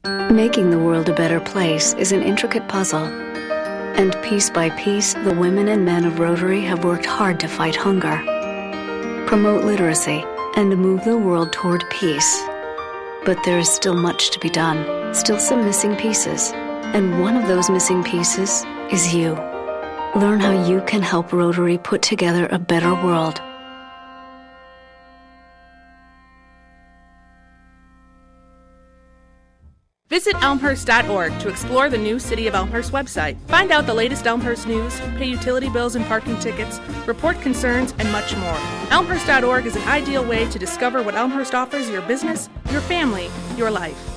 Making the world a better place is an intricate puzzle. And piece by piece, the women and men of Rotary have worked hard to fight hunger, promote literacy, and move the world toward peace. But there is still much to be done, still some missing pieces. And one of those missing pieces is you. Learn how you can help Rotary put together a better world. Visit Elmhurst.org to explore the new City of Elmhurst website. Find out the latest Elmhurst news, pay utility bills and parking tickets, report concerns, and much more. Elmhurst.org is an ideal way to discover what Elmhurst offers your business, your family, your life.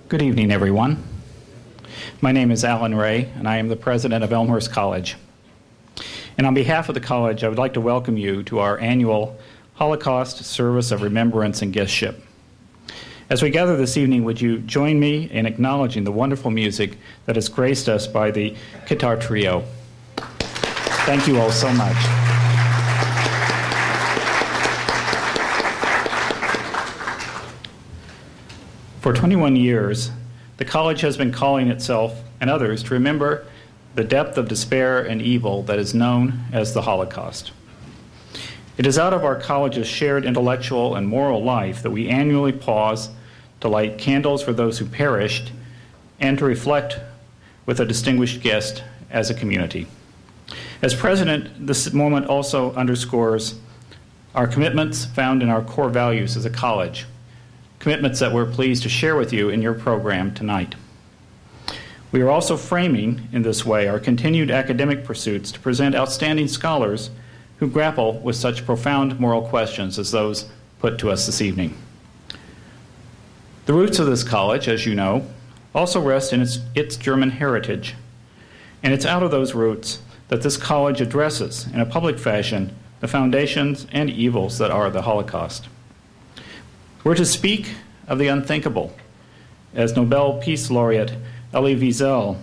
Good evening, everyone. My name is Alan Ray, and I am the president of Elmhurst College. And on behalf of the college, I would like to welcome you to our annual Holocaust Service of Remembrance and Guestship. As we gather this evening, would you join me in acknowledging the wonderful music that has graced us by the guitar trio? Thank you all so much. For 21 years, the college has been calling itself and others to remember the depth of despair and evil that is known as the Holocaust. It is out of our college's shared intellectual and moral life that we annually pause to light candles for those who perished and to reflect with a distinguished guest as a community. As president, this moment also underscores our commitments found in our core values as a college, commitments that we're pleased to share with you in your program tonight. We are also framing, in this way, our continued academic pursuits to present outstanding scholars who grapple with such profound moral questions as those put to us this evening. The roots of this college, as you know, also rest in its German heritage, and it's out of those roots that this college addresses, in a public fashion, the foundations and evils that are the Holocaust. We're to speak of the unthinkable, as Nobel Peace Laureate Elie Wiesel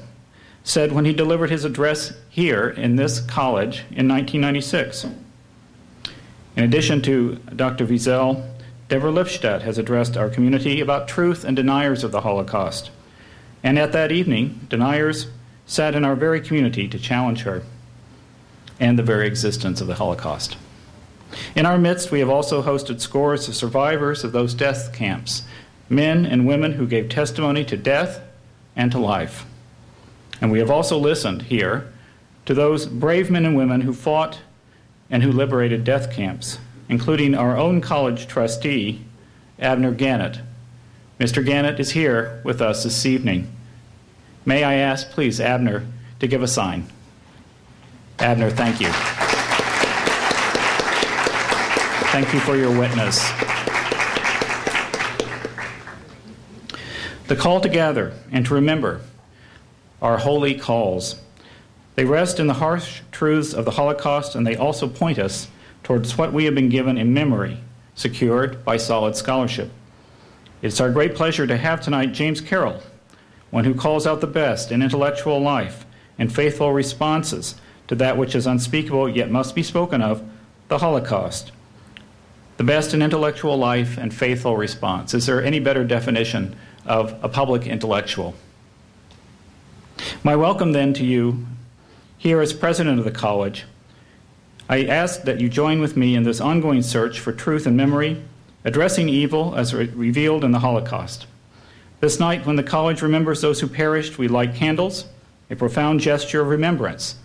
said when he delivered his address here in this college in 1996. In addition to Dr. Wiesel, Deborah Lipstadt has addressed our community about truth and deniers of the Holocaust. And at that evening, deniers sat in our very community to challenge her and the very existence of the Holocaust. In our midst, we have also hosted scores of survivors of those death camps, men and women who gave testimony to death and to life. And we have also listened here to those brave men and women who fought and who liberated death camps, including our own college trustee, Abner Gannett. Mr. Gannett is here with us this evening. May I ask, please, Abner, to give a sign. Abner, thank you. Thank you for your witness. The call to gather and to remember are holy calls. They rest in the harsh truths of the Holocaust, and they also point us towards what we have been given in memory, secured by solid scholarship. It's our great pleasure to have tonight James Carroll, one who calls out the best in intellectual life and faithful responses to that which is unspeakable yet must be spoken of, the Holocaust. The best in intellectual life and faithful response. Is there any better definition of a public intellectual? My welcome then to you here as president of the college. I ask that you join with me in this ongoing search for truth and memory, addressing evil as revealed in the Holocaust. This night, when the college remembers those who perished, we light candles, a profound gesture of remembrance.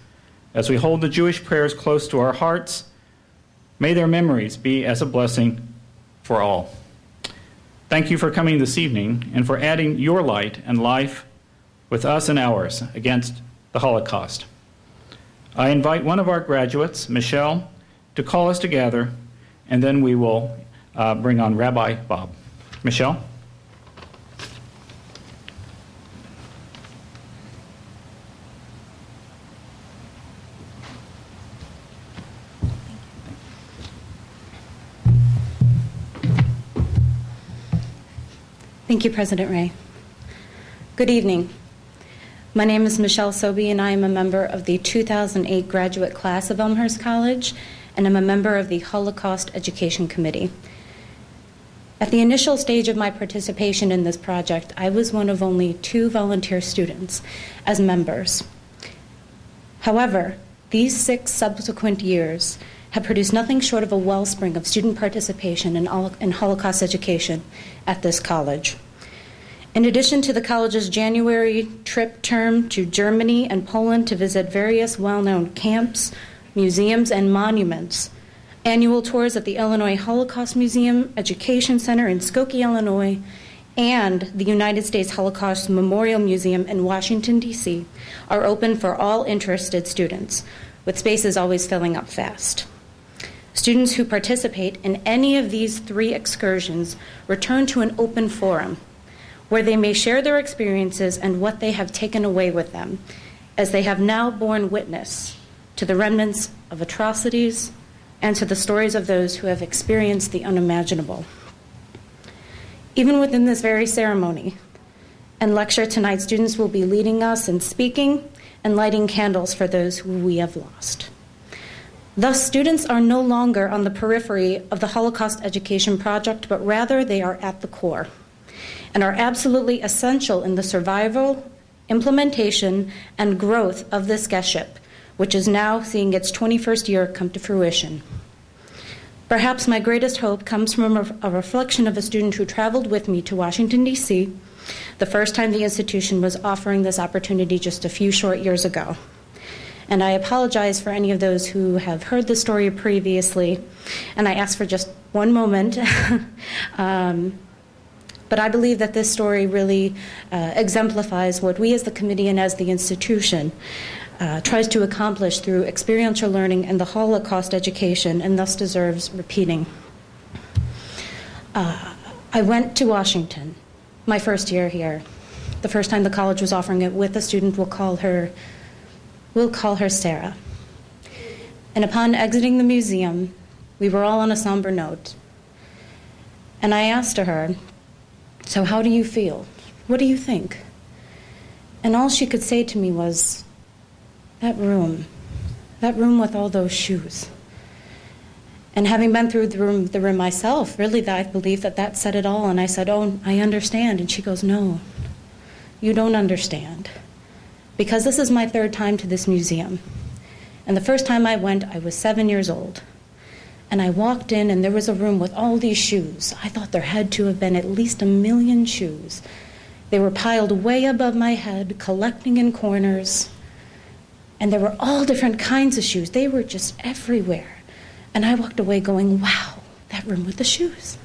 As we hold the Jewish prayers close to our hearts, may their memories be as a blessing for all. Thank you for coming this evening and for adding your light and life with us and ours against the Holocaust. I invite one of our graduates, Michelle, to call us together, and then we will bring on Rabbi Bob. Michelle? Thank you, President Ray. Good evening. My name is Michelle Sobey, and I am a member of the 2008 graduate class of Elmhurst College, and I'm a member of the Holocaust Education Committee. At the initial stage of my participation in this project, I was one of only 2 volunteer students as members. However, these 6 subsequent years have produced nothing short of a wellspring of student participation in Holocaust education at this college. In addition to the college's January trip term to Germany and Poland to visit various well-known camps, museums, and monuments, annual tours at the Illinois Holocaust Museum Education Center in Skokie, Illinois, and the United States Holocaust Memorial Museum in Washington, D.C., are open for all interested students, with spaces always filling up fast. Students who participate in any of these 3 excursions return to an open forum where they may share their experiences and what they have taken away with them, as they have now borne witness to the remnants of atrocities and to the stories of those who have experienced the unimaginable. Even within this very ceremony and lecture tonight, students will be leading us in speaking and lighting candles for those who we have lost. Thus, students are no longer on the periphery of the Holocaust Education Project, but rather they are at the core and are absolutely essential in the survival, implementation, and growth of this guestship, which is now seeing its 21st year come to fruition. Perhaps my greatest hope comes from a reflection of a student who traveled with me to Washington, D.C., the first time the institution was offering this opportunity just a few short years ago. And I apologize for any of those who have heard the story previously, and I ask for just one moment. But I believe that this story really exemplifies what we as the committee and as the institution tries to accomplish through experiential learning and the Holocaust education, and thus deserves repeating. I went to Washington my first year here. The first time the college was offering it with a student, we'll call her Sarah. And upon exiting the museum, we were all on a somber note. And I asked her, "So how do you feel? What do you think?" And all she could say to me was, that room with all those shoes. And having been through the room myself, really, I believe that said it all. And I said, "Oh, I understand." And she goes, "No, you don't understand. Because this is my 3rd time to this museum. And the first time I went, I was 7 years old. And I walked in, and there was a room with all these shoes. I thought there had to have been at least 1 million shoes. They were piled way above my head, collecting in corners. And there were all different kinds of shoes. They were just everywhere. And I walked away going, wow, that room with the shoes."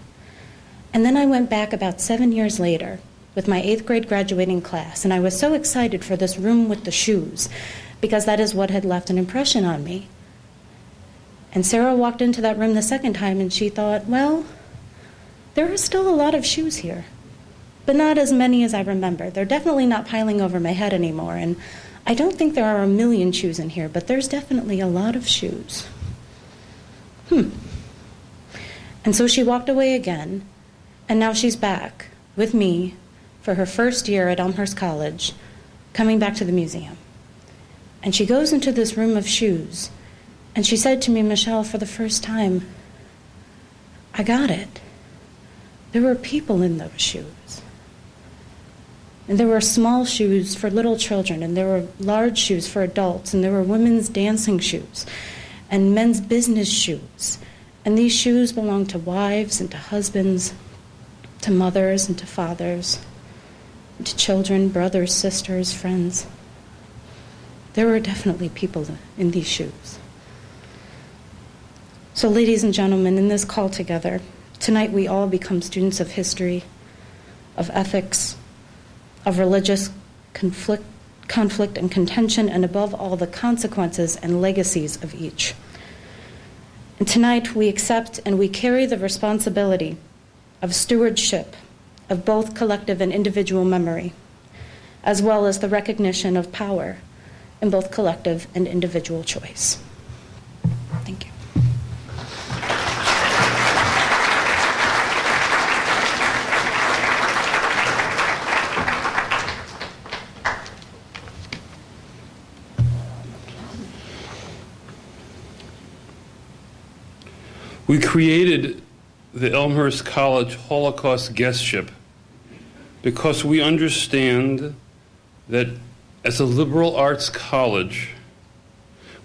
And then I went back about 7 years later with my 8th grade graduating class, and I was so excited for this room with the shoes, because that is what had left an impression on me. And Sarah walked into that room the 2nd time, and she thought, well, there are still a lot of shoes here, but not as many as I remember. They're definitely not piling over my head anymore, and I don't think there are 1 million shoes in here, but there's definitely a lot of shoes. And so she walked away again, and now she's back with me for her first year at Elmhurst College, coming back to the museum. And she goes into this room of shoes, and she said to me, "Michelle, for the first time, I got it. There were people in those shoes. And there were small shoes for little children, and there were large shoes for adults, and there were women's dancing shoes, and men's business shoes. And these shoes belonged to wives and to husbands, to mothers and to fathers, and to children, brothers, sisters, friends. There were definitely people in these shoes." So, ladies and gentlemen, in this call together, tonight we all become students of history, of ethics, of religious conflict and contention, and above all, the consequences and legacies of each. And tonight, we accept and we carry the responsibility of stewardship of both collective and individual memory, as well as the recognition of power in both collective and individual choice. Thank you. We created the Elmhurst College Holocaust Guestship because we understand that as a liberal arts college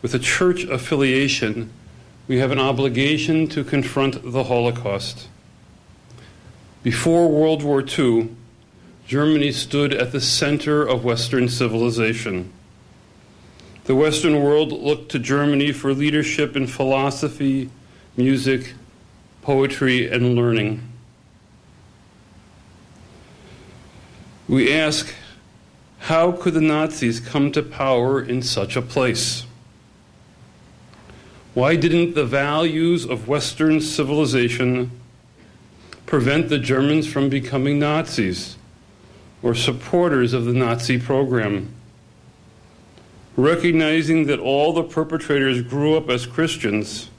with a church affiliation, we have an obligation to confront the Holocaust. Before World War II, Germany stood at the center of Western civilization. The Western world looked to Germany for leadership in philosophy, music, poetry, and learning. We ask, how could the Nazis come to power in such a place? Why didn't the values of Western civilization prevent the Germans from becoming Nazis or supporters of the Nazi program? Recognizing that all the perpetrators grew up as Christians,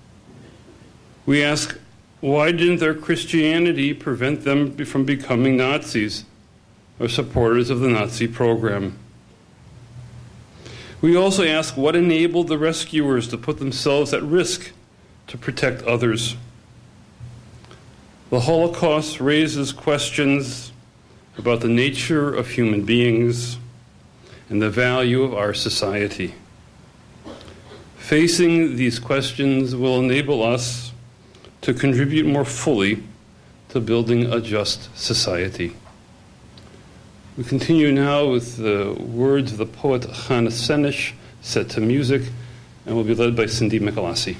we ask, why didn't their Christianity prevent them from becoming Nazis or supporters of the Nazi program? We also ask, what enabled the rescuers to put themselves at risk to protect others? The Holocaust raises questions about the nature of human beings and the value of our society. Facing these questions will enable us to contribute more fully to building a just society. We continue now with the words of the poet Chana Senesh set to music, and will be led by Cindy Michalasi.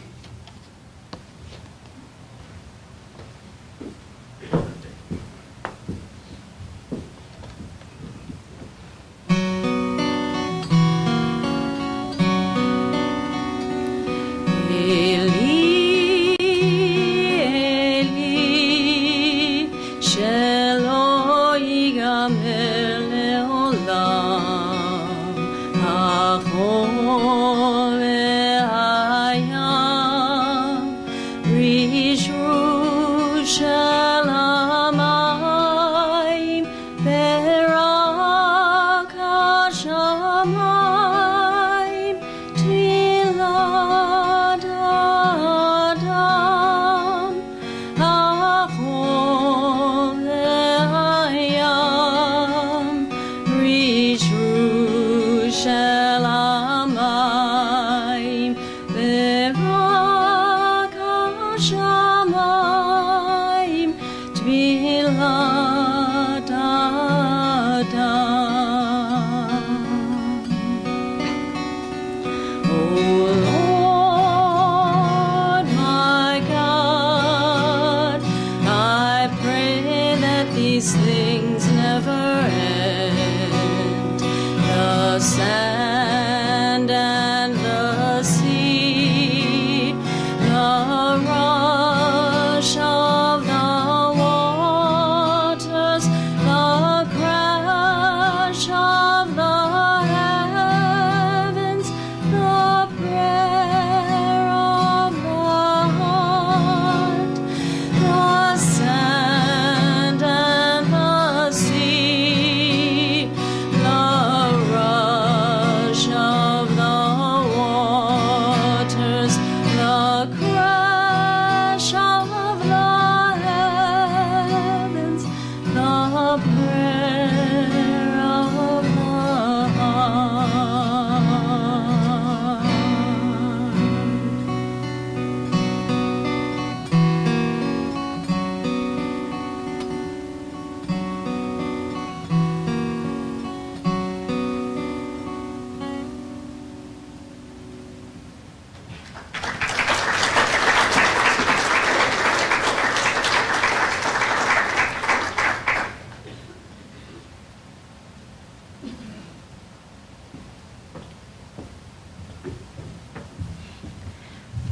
These things never end. The sad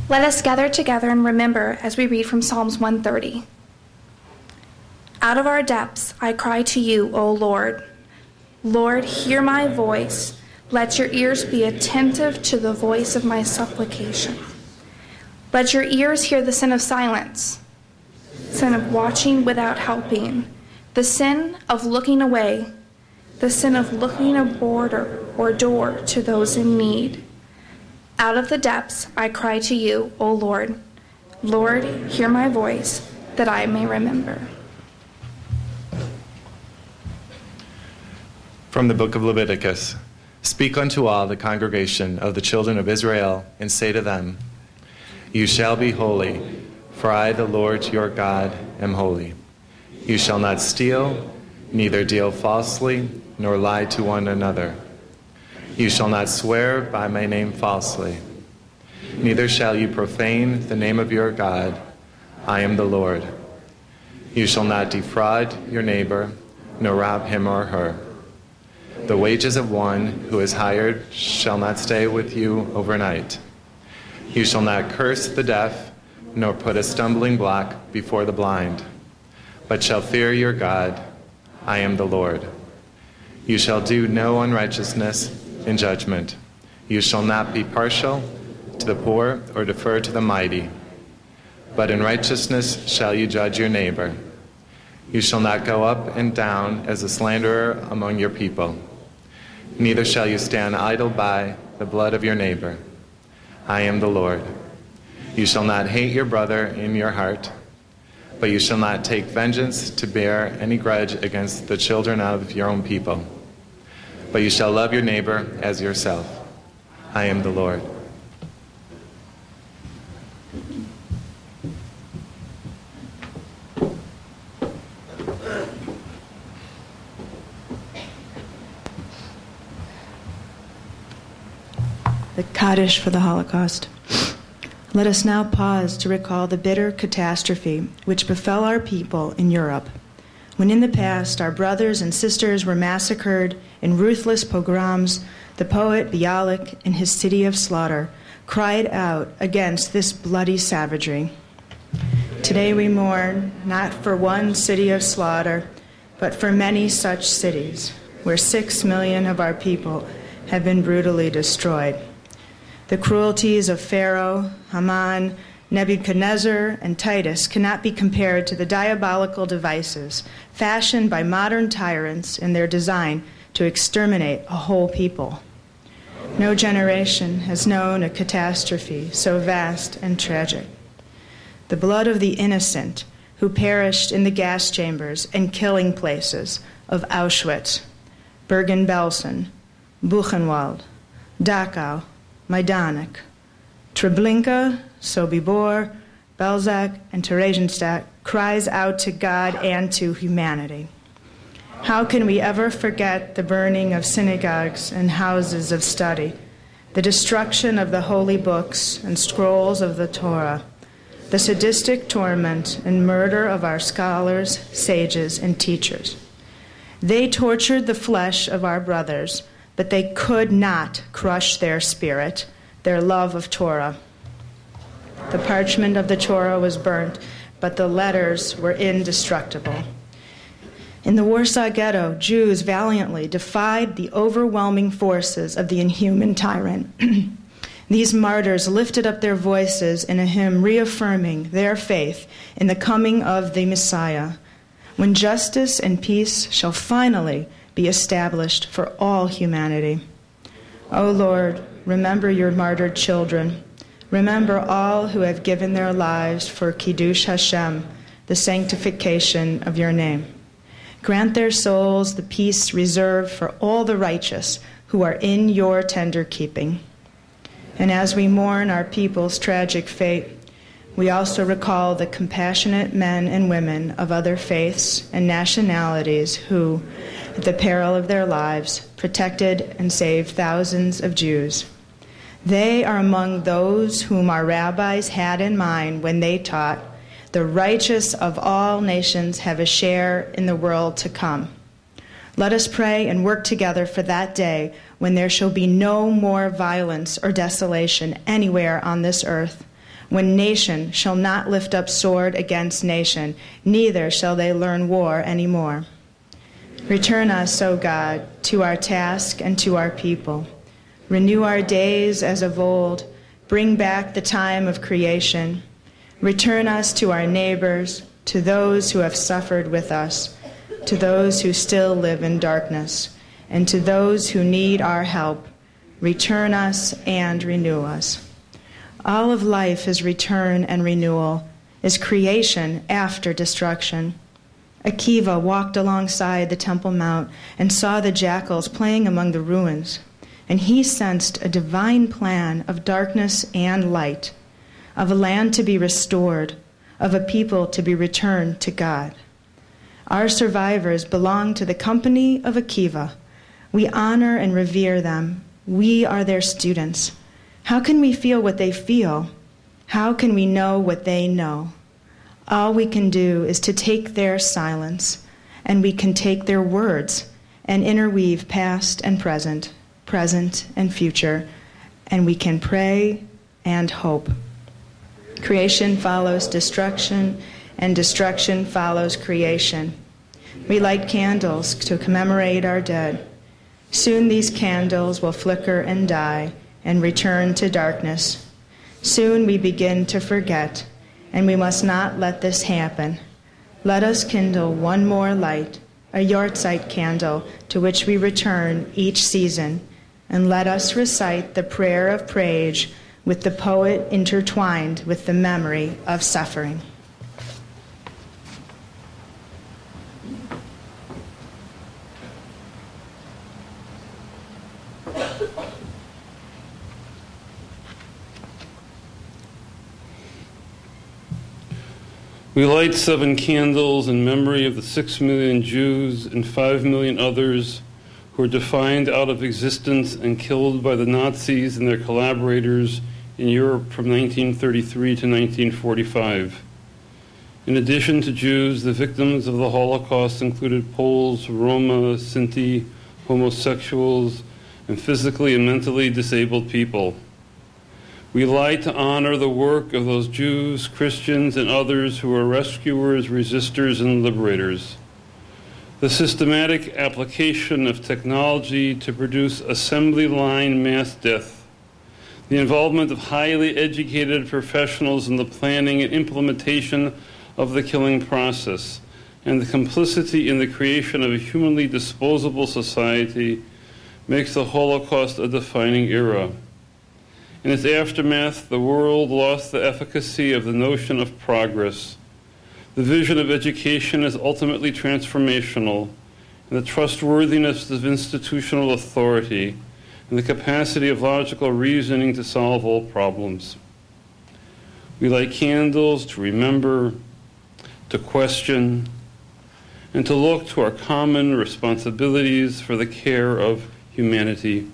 Let us gather together and remember as we read from Psalms 130. Out of our depths I cry to you, O Lord. Lord, hear my voice. Let your ears be attentive to the voice of my supplication. Let your ears hear the sin of silence, sin of watching without helping, the sin of looking away, the sin of looking a border or door to those in need. Out of the depths I cry to you, O Lord. Lord, hear my voice, that I may remember. From the book of Leviticus. Speak unto all the congregation of the children of Israel, and say to them, You shall be holy, for I, the Lord your God, am holy. You shall not steal, neither deal falsely, nor lie to one another. You shall not swear by my name falsely. Neither shall you profane the name of your God. I am the Lord. You shall not defraud your neighbor, nor rob him or her. The wages of one who is hired shall not stay with you overnight. You shall not curse the deaf, nor put a stumbling block before the blind, but shall fear your God. I am the Lord. You shall do no unrighteousness in judgment. You shall not be partial to the poor or defer to the mighty, but in righteousness shall you judge your neighbor. You shall not go up and down as a slanderer among your people. Neither shall you stand idle by the blood of your neighbor. I am the Lord. You shall not hate your brother in your heart, but you shall not take vengeance to bear any grudge against the children of your own people. But you shall love your neighbor as yourself. I am the Lord. The Kaddish for the Holocaust. Let us now pause to recall the bitter catastrophe which befell our people in Europe, when in the past our brothers and sisters were massacred in ruthless pogroms. The poet Bialik, in his City of Slaughter, cried out against this bloody savagery. Today we mourn not for one city of slaughter, but for many such cities, where 6 million of our people have been brutally destroyed. The cruelties of Pharaoh, Haman, Nebuchadnezzar, and Titus cannot be compared to the diabolical devices fashioned by modern tyrants in their design to exterminate a whole people. No generation has known a catastrophe so vast and tragic. The blood of the innocent who perished in the gas chambers and killing places of Auschwitz, Bergen-Belsen, Buchenwald, Dachau, Majdanek, Treblinka, Sobibor, Belzec, and Theresienstadt cries out to God and to humanity. How can we ever forget the burning of synagogues and houses of study, the destruction of the holy books and scrolls of the Torah, the sadistic torment and murder of our scholars, sages, and teachers? They tortured the flesh of our brothers, but they could not crush their spirit, their love of Torah. The parchment of the Torah was burnt, but the letters were indestructible. In the Warsaw Ghetto, Jews valiantly defied the overwhelming forces of the inhuman tyrant. These martyrs lifted up their voices in a hymn reaffirming their faith in the coming of the Messiah, when justice and peace shall finally be established for all humanity. O Lord, remember your martyred children. Remember all who have given their lives for Kiddush Hashem, the sanctification of your name. Grant their souls the peace reserved for all the righteous who are in your tender keeping. And as we mourn our people's tragic fate, we also recall the compassionate men and women of other faiths and nationalities who, at the peril of their lives, protected and saved thousands of Jews. They are among those whom our rabbis had in mind when they taught, "The righteous of all nations have a share in the world to come." Let us pray and work together for that day when there shall be no more violence or desolation anywhere on this earth, when nation shall not lift up sword against nation, neither shall they learn war any more. Return us, O God, to our task and to our people. Renew our days as of old. Bring back the time of creation. Return us to our neighbors, to those who have suffered with us, to those who still live in darkness, and to those who need our help. Return us and renew us. All of life is return and renewal, is creation after destruction. Akiva walked alongside the Temple Mount and saw the jackals playing among the ruins, and he sensed a divine plan of darkness and light, of a land to be restored, of a people to be returned to God. Our survivors belong to the company of Akiva. We honor and revere them. We are their students. How can we feel what they feel? How can we know what they know? All we can do is to take their silence, and we can take their words and interweave past and present and future, and we can pray and hope. Creation follows destruction, and destruction follows creation. We light candles to commemorate our dead. Soon these candles will flicker and die and return to darkness. Soon we begin to forget, and we must not let this happen. Let us kindle one more light, a Yortzeit candle, to which we return each season, and let us recite the prayer of praise with the poet intertwined with the memory of suffering. We light 7 candles in memory of the 6 million Jews and 5 million others who were defined out of existence and killed by the Nazis and their collaborators in Europe from 1933 to 1945. In addition to Jews, the victims of the Holocaust included Poles, Roma, Sinti, homosexuals, and physically and mentally disabled people. We light to honor the work of those Jews, Christians, and others who were rescuers, resistors, and liberators. The systematic application of technology to produce assembly line mass death, the involvement of highly educated professionals in the planning and implementation of the killing process, and the complicity in the creation of a humanly disposable society makes the Holocaust a defining era. In its aftermath, the world lost the efficacy of the notion of progress. The vision of education is ultimately transformational, and the trustworthiness of institutional authority, and the capacity of logical reasoning to solve all problems. We light candles to remember, to question, and to look to our common responsibilities for the care of humanity.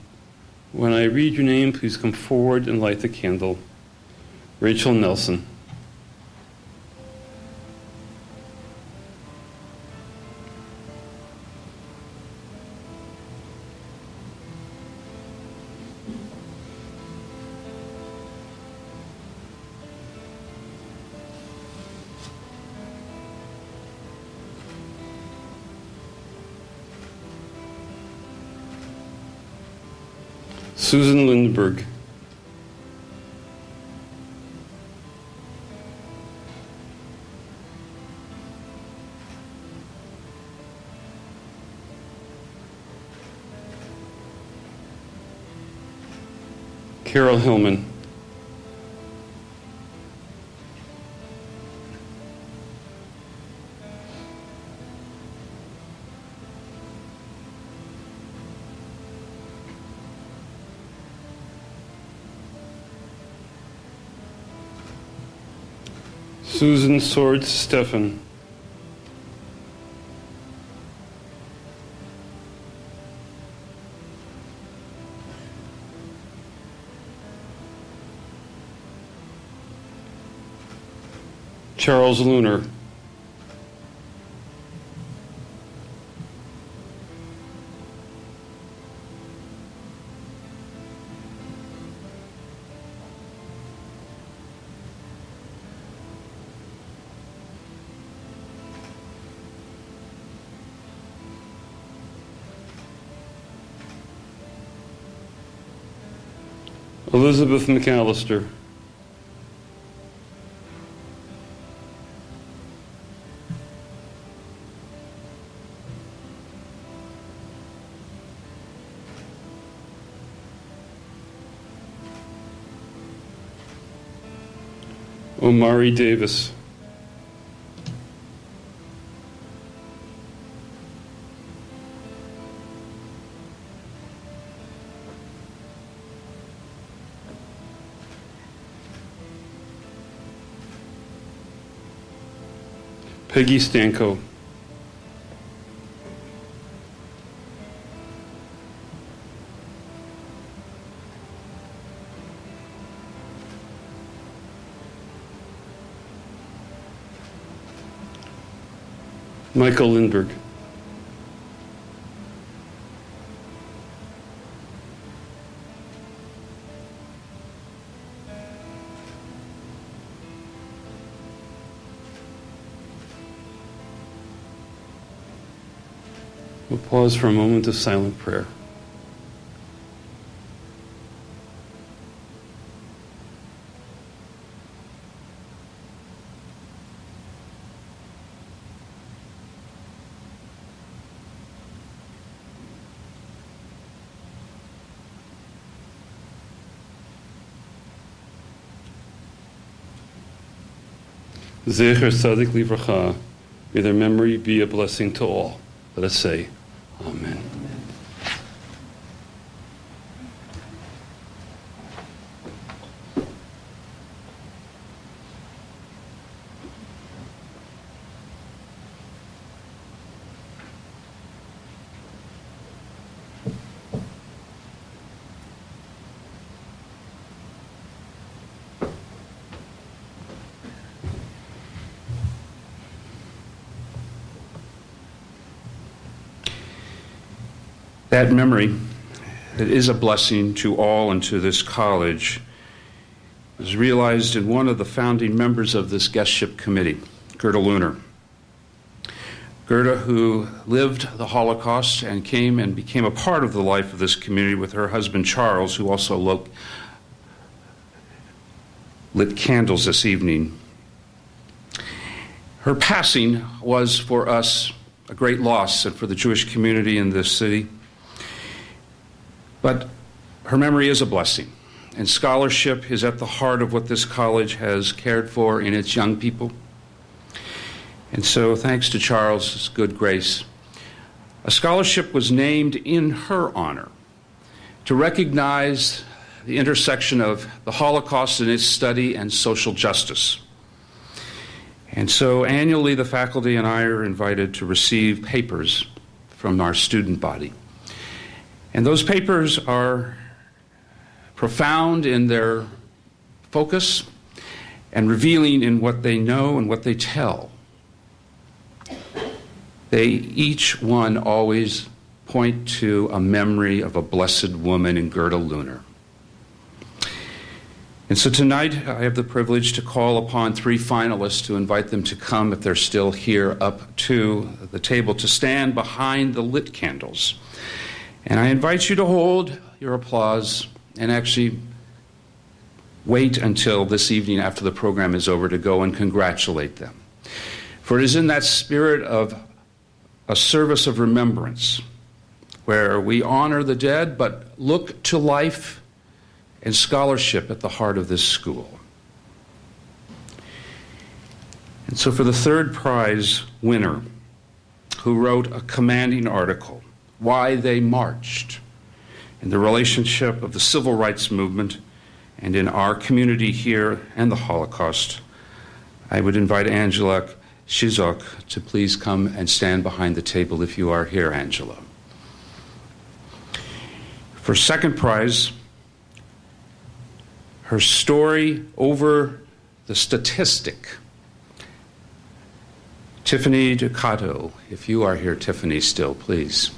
When I read your name, please come forward and light the candle. Rachel Nelson. Susan Lindberg. Carol Hillman. Susan Swords Stephan. Charles Lunar. Elizabeth McAllister. Omari Davis. Peggy Stanko. Michael Lindberg. We'll pause for a moment of silent prayer. Zecher Tzadik Livracha, may their memory be a blessing to all. Let us say, Amen. That memory that is a blessing to all and to this college was realized in one of the founding members of this guestship committee, Gerda Luner. Gerda, who lived the Holocaust and came and became a part of the life of this community with her husband Charles, who also lit candles this evening. Her passing was for us a great loss and for the Jewish community in this city. But her memory is a blessing, and scholarship is at the heart of what this college has cared for in its young people. And so, thanks to Charles' good grace, a scholarship was named in her honor to recognize the intersection of the Holocaust and its study and social justice. And so, annually, the faculty and I are invited to receive papers from our student body. And those papers are profound in their focus and revealing in what they know and what they tell. They each one always point to a memory of a blessed woman in Gerda Luner. And so tonight I have the privilege to call upon three finalists to invite them to come, if they're still here, up to the table to stand behind the lit candles. And I invite you to hold your applause and actually wait until this evening after the program is over to go and congratulate them. For it is in that spirit of a service of remembrance where we honor the dead but look to life and scholarship at the heart of this school. And so for the third prize winner, who wrote a commanding article, Why They Marched, in the relationship of the civil rights movement and in our community here and the Holocaust, I would invite Angela Shizok to please come and stand behind the table if you are here, Angela. For second prize, her story over the statistic, Tiffany Ducato. If you are here, Tiffany, still, please.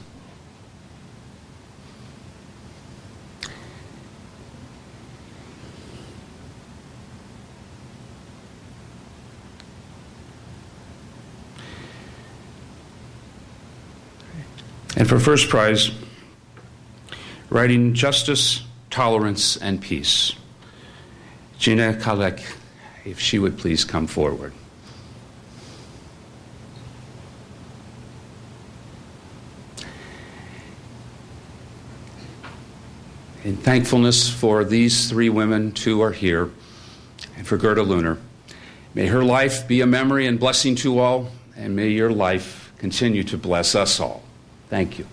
And for first prize, writing Justice tolerance, and peace. Gina Kalek, if she would please come forward. In thankfulness for these three women, two are here, and for Gerda Luner, may her life be a memory and blessing to all, and may your life continue to bless us all. Thank you.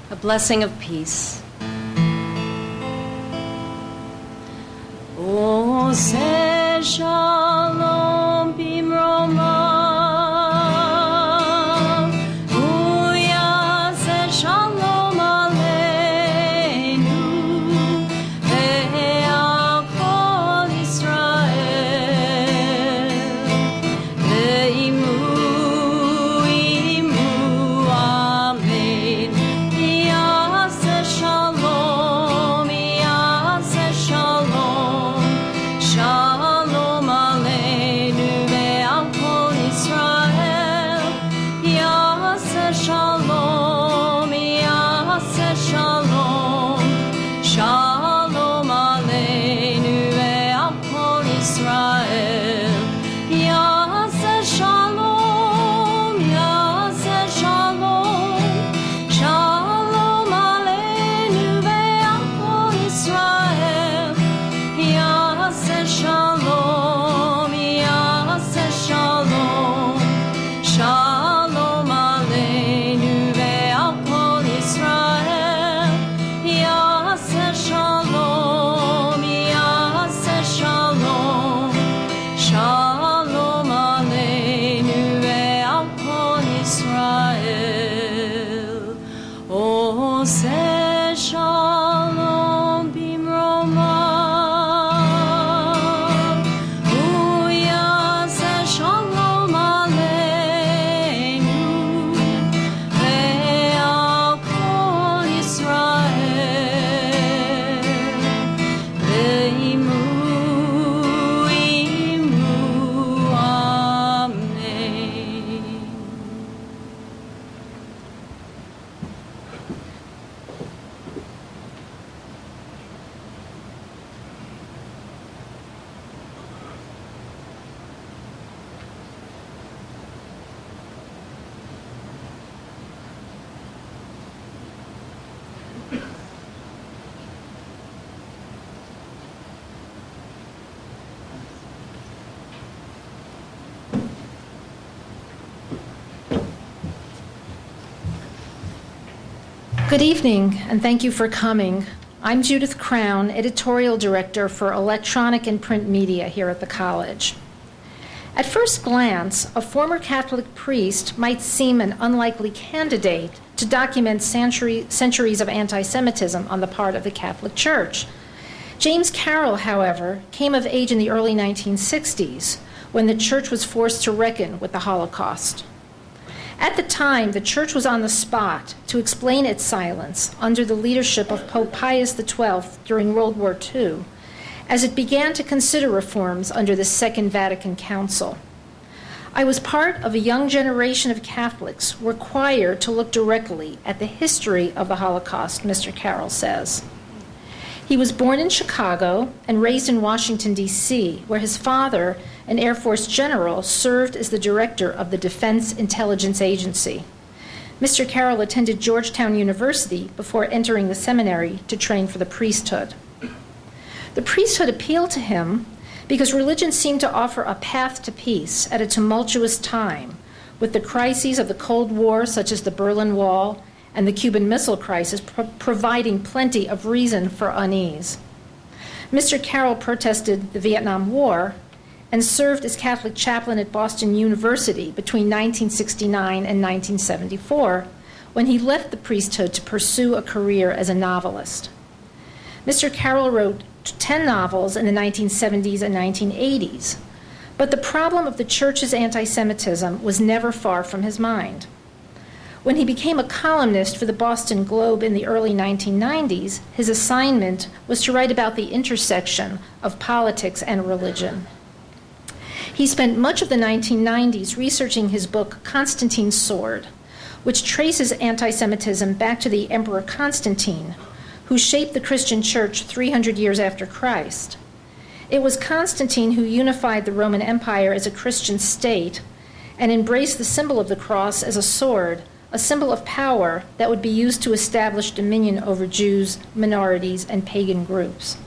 A blessing of peace. O se shalom bimroma, uya se shalom aleinu, ve'al kol Yisrael, ve'imu amen. Yaseh shalom, yaseh shalom, shalom aleinu ve'al kol Yisrael. Yaseh shalom, yaseh shalom, shalom aleinu ve'al kol Yisrael. Yaseh shalom, yaseh shalom, shalom aleinu ve'al kol Yisrael. Yaseh shalom, yaseh shalom, shalom aleinu ve'al kol Yisrael. Yaseh shalom, yaseh shalom, shalom aleinu ve'al kol Yisrael. O se shalom bimroma, uya se shalom aleinu, ve'al kol Yisrael, ve'imu amen. Good evening, and thank you for coming. I'm Judith Crown, Editorial Director for Electronic and Print Media here at the college. At first glance, a former Catholic priest might seem an unlikely candidate to document centuries of anti-Semitism on the part of the Catholic Church. James Carroll, however, came of age in the early 1960s when the Church was forced to reckon with the Holocaust. At the time, the Church was on the spot to explain its silence under the leadership of Pope Pius XII during World War II, as it began to consider reforms under the Second Vatican Council. I was part of a young generation of Catholics required to look directly at the history of the Holocaust, Mr. Carroll says. He was born in Chicago and raised in Washington, D.C., where his father, an Air Force general, served as the director of the Defense Intelligence Agency. Mr. Carroll attended Georgetown University before entering the seminary to train for the priesthood. The priesthood appealed to him because religion seemed to offer a path to peace at a tumultuous time, with the crises of the Cold War, such as the Berlin Wall, and the Cuban Missile Crisis providing plenty of reason for unease. Mr. Carroll protested the Vietnam War and served as Catholic chaplain at Boston University between 1969 and 1974, when he left the priesthood to pursue a career as a novelist. Mr. Carroll wrote 10 novels in the 1970s and 1980s, But the problem of the church's anti-Semitism was never far from his mind. When he became a columnist for the Boston Globe in the early 1990s, his assignment was to write about the intersection of politics and religion. He spent much of the 1990s researching his book, Constantine's Sword, which traces anti-Semitism back to the Emperor Constantine, who shaped the Christian church 300 years after Christ. It was Constantine who unified the Roman Empire as a Christian state and embraced the symbol of the cross as a sword, a symbol of power that would be used to establish dominion over Jews, minorities, and pagan groups.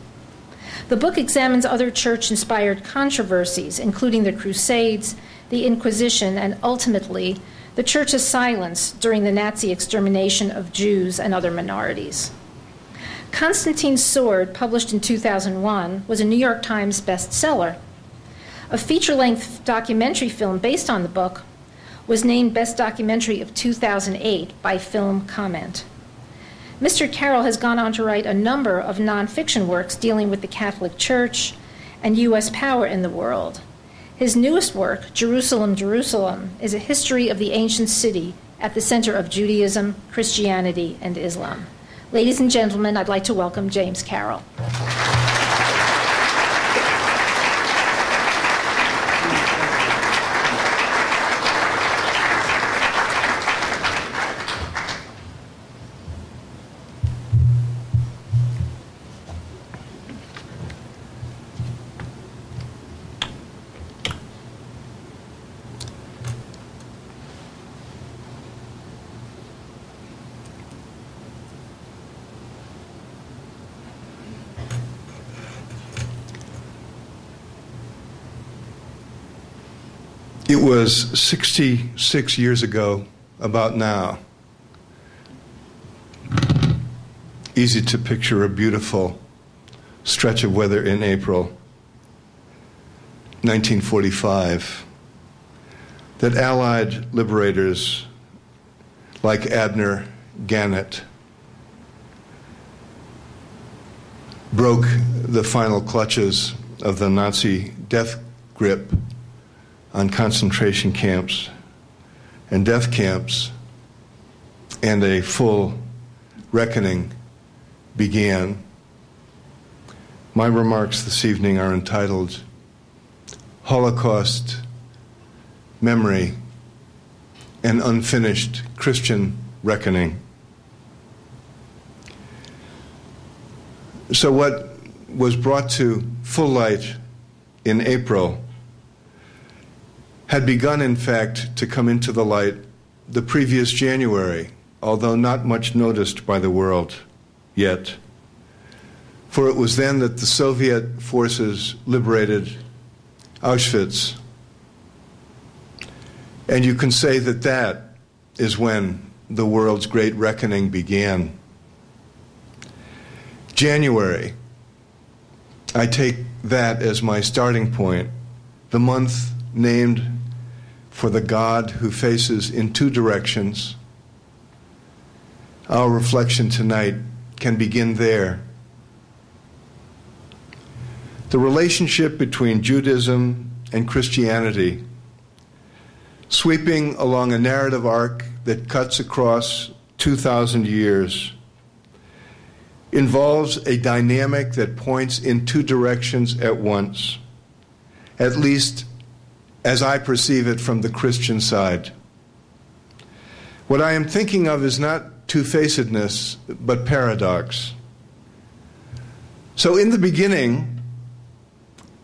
The book examines other church-inspired controversies, including the Crusades, the Inquisition, and ultimately, the church's silence during the Nazi extermination of Jews and other minorities. Constantine's Sword, published in 2001, was a New York Times bestseller. A feature-length documentary film based on the book was named Best Documentary of 2008 by Film Comment. Mr. Carroll has gone on to write a number of nonfiction works dealing with the Catholic Church and U.S. power in the world. His newest work, Jerusalem, Jerusalem, is a history of the ancient city at the center of Judaism, Christianity, and Islam. Ladies and gentlemen, I'd like to welcome James Carroll. It was 66 years ago, about now. Easy to picture a beautiful stretch of weather in April 1945 that Allied liberators like Abner Gannett broke the final clutches of the Nazi death grip on concentration camps and death camps, and a full reckoning began. My remarks this evening are entitled Holocaust, Memory, and Unfinished Christian Reckoning. So what was brought to full light in April had begun, in fact, to come into the light the previous January, although not much noticed by the world yet. For it was then that the Soviet forces liberated Auschwitz. And you can say that that is when the world's great reckoning began. January, I take that as my starting point, the month named for the God who faces in two directions. Our reflection tonight can begin there. The relationship between Judaism and Christianity, sweeping along a narrative arc that cuts across 2,000 years, involves a dynamic that points in two directions at once, at least as I perceive it from the Christian side. What I am thinking of is not two-facedness, but paradox. So in the beginning,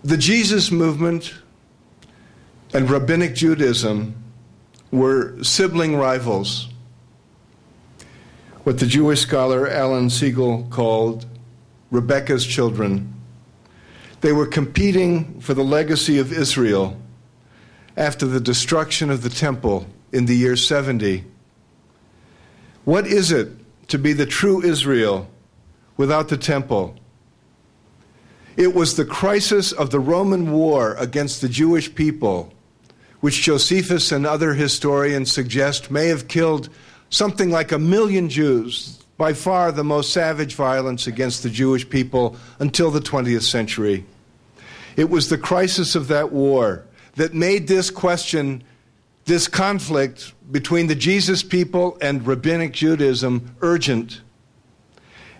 the Jesus movement and Rabbinic Judaism were sibling rivals, what the Jewish scholar Alan Siegel called Rebecca's children. They were competing for the legacy of Israel after the destruction of the temple in the year 70. What is it to be the true Israel without the temple? It was the crisis of the Roman war against the Jewish people, which Josephus and other historians suggest may have killed something like 1 million Jews, by far the most savage violence against the Jewish people until the 20th century. It was the crisis of that war that made this question, this conflict between the Jesus people and rabbinic Judaism urgent.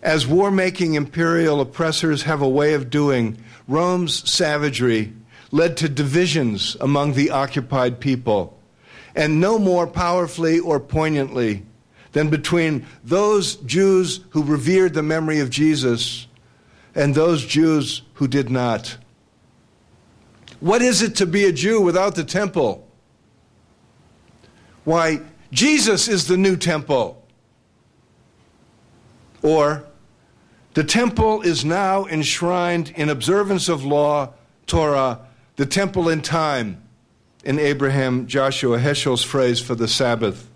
As war-making imperial oppressors have a way of doing, Rome's savagery led to divisions among the occupied people, and no more powerfully or poignantly than between those Jews who revered the memory of Jesus and those Jews who did not. What is it to be a Jew without the temple? Why, Jesus is the new temple. Or, the temple is now enshrined in observance of law, Torah, the temple in time, in Abraham Joshua Heschel's phrase for the Sabbath.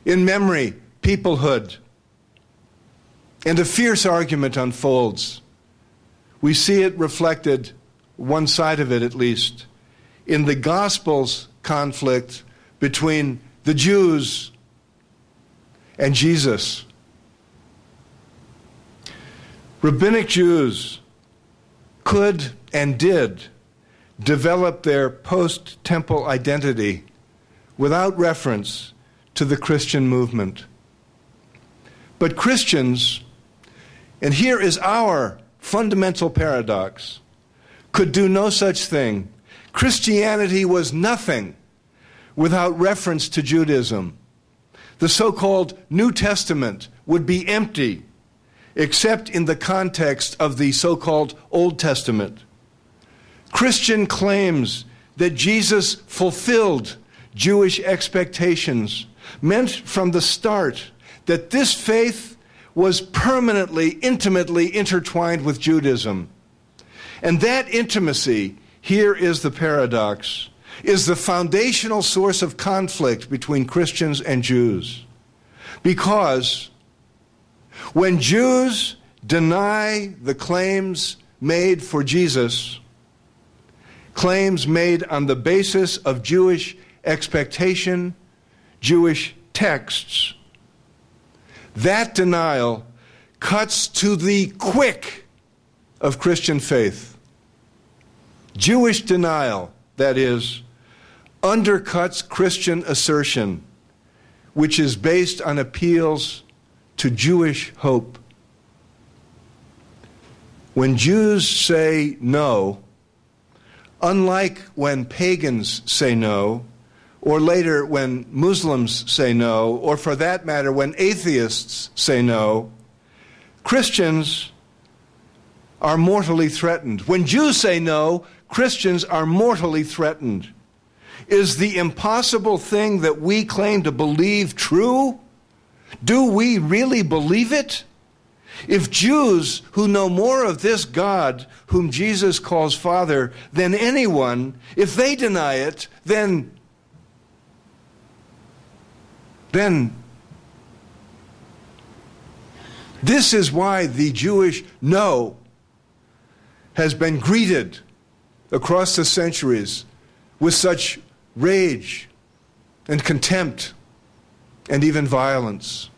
In memory, peoplehood. And a fierce argument unfolds. We see it reflected, one side of it at least, in the Gospels conflict between the Jews and Jesus. Rabbinic Jews could and did develop their post-temple identity without reference to the Christian movement. But Christians, and here is our fundamental paradox, could do no such thing. Christianity was nothing without reference to Judaism. The so-called New Testament would be empty except in the context of the so-called Old Testament. Christian claims that Jesus fulfilled Jewish expectations meant from the start that this faith was permanently, intimately intertwined with Judaism. And that intimacy, here is the paradox, is the foundational source of conflict between Christians and Jews. Because when Jews deny the claims made for Jesus, claims made on the basis of Jewish expectation, Jewish texts, that denial cuts to the quick of Christian faith. Jewish denial, that is, undercuts Christian assertion, which is based on appeals to Jewish hope. When Jews say no, unlike when pagans say no, or later when Muslims say no, or for that matter when atheists say no, Christians are mortally threatened. When Jews say no, Christians are mortally threatened. Is the impossible thing that we claim to believe true? Do we really believe it? If Jews who know more of this God, whom Jesus calls Father, than anyone, if they deny it, then this is why the Jewish no has been greeted across the centuries with such rage and contempt and even violence.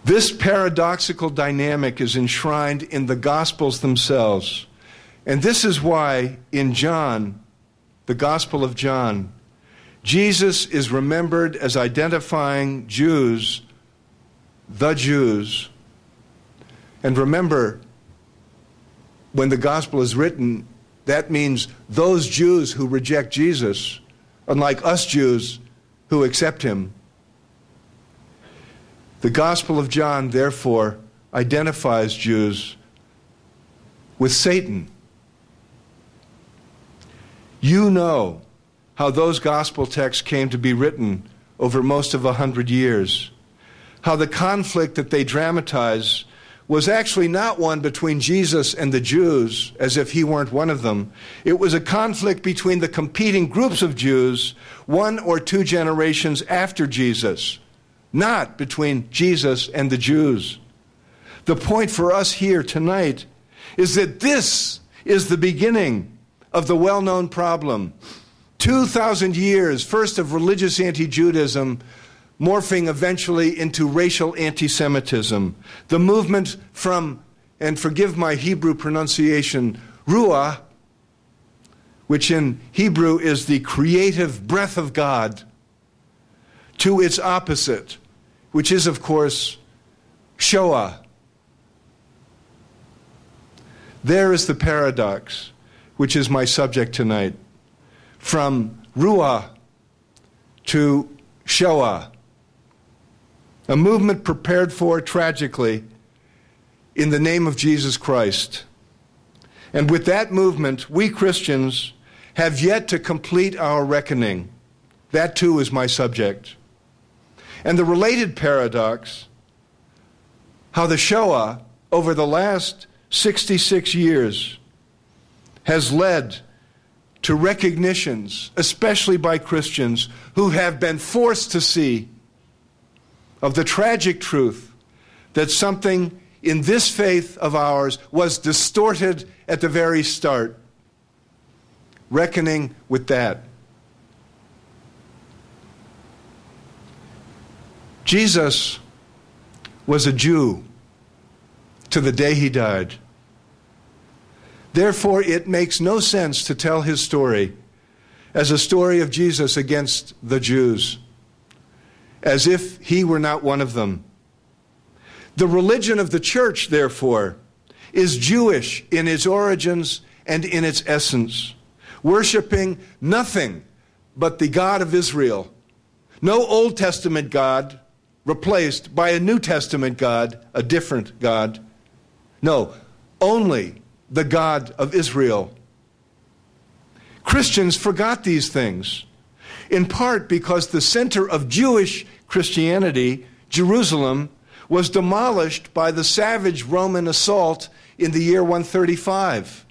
This paradoxical dynamic is enshrined in the Gospels themselves. And this is why in John, the Gospel of John, Jesus is remembered as identifying Jews, the Jews. And remember, when the Gospel is written, that means those Jews who reject Jesus, unlike us Jews who accept him. The Gospel of John, therefore, identifies Jews with Satan. You know how those gospel texts came to be written over most of 100 years. How the conflict that they dramatize was actually not one between Jesus and the Jews, as if he weren't one of them. It was a conflict between the competing groups of Jews, 1 or 2 generations after Jesus, not between Jesus and the Jews. The point for us here tonight is that this is the beginning of the well-known problem. 2,000 years, first of religious anti-Judaism, morphing eventually into racial anti-Semitism. The movement from, and forgive my Hebrew pronunciation, Ruah, which in Hebrew is the creative breath of God, to its opposite, which is, of course, Shoah. There is the paradox, which is my subject tonight. From Ruah to Shoah, a movement prepared for tragically in the name of Jesus Christ. And with that movement, we Christians have yet to complete our reckoning. That too is my subject. And the related paradox, how the Shoah over the last 66 years has led to recognitions, especially by Christians who have been forced to see of the tragic truth that something in this faith of ours was distorted at the very start. Reckoning with that. Jesus was a Jew to the day he died. Therefore, it makes no sense to tell his story as a story of Jesus against the Jews, as if he were not one of them. The religion of the church, therefore, is Jewish in its origins and in its essence, worshiping nothing but the God of Israel. No Old Testament God replaced by a New Testament God, a different God. No, only the God of Israel. Christians forgot these things, in part because the center of Jewish Christianity, Jerusalem, was demolished by the savage Roman assault in the year 135,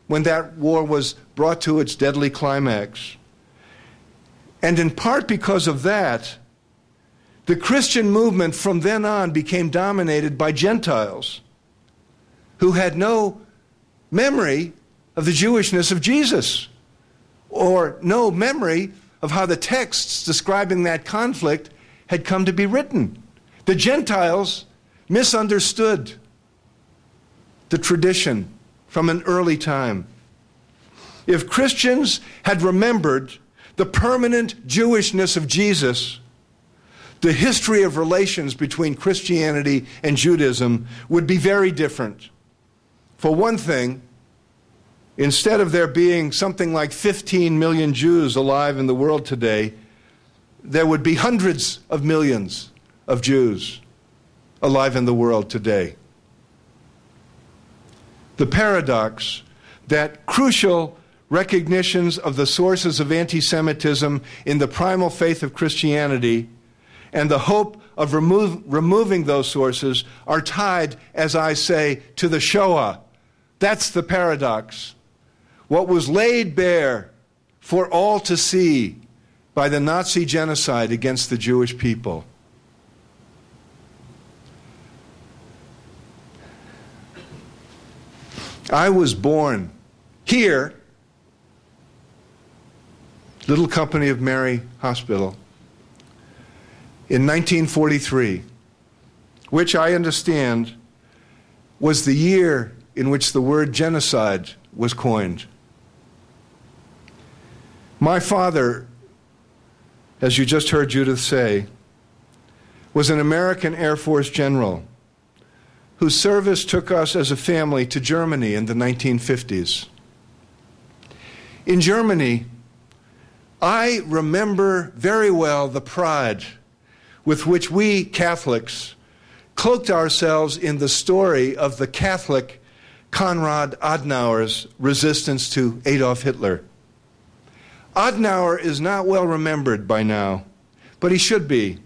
when that war was brought to its deadly climax. And in part because of that, the Christian movement from then on became dominated by Gentiles who had no memory of the Jewishness of Jesus, or no memory of how the texts describing that conflict had come to be written. The Gentiles misunderstood the tradition from an early time. If Christians had remembered the permanent Jewishness of Jesus, the history of relations between Christianity and Judaism would be very different. For one thing, instead of there being something like 15 million Jews alive in the world today, there would be hundreds of millions of Jews alive in the world today. The paradox that crucial recognitions of the sources of anti-Semitism in the primal faith of Christianity and the hope of removing those sources are tied, as I say, to the Shoah. That's the paradox. What was laid bare for all to see by the Nazi genocide against the Jewish people. I was born here, Little Company of Mary Hospital, in 1943, which I understand was the year in which the word genocide was coined. My father, as you just heard Judith say, was an American Air Force general whose service took us as a family to Germany in the 1950s. In Germany, I remember very well the pride with which we Catholics cloaked ourselves in the story of the Catholic Konrad Adenauer's resistance to Adolf Hitler. Adenauer is not well remembered by now, but he should be.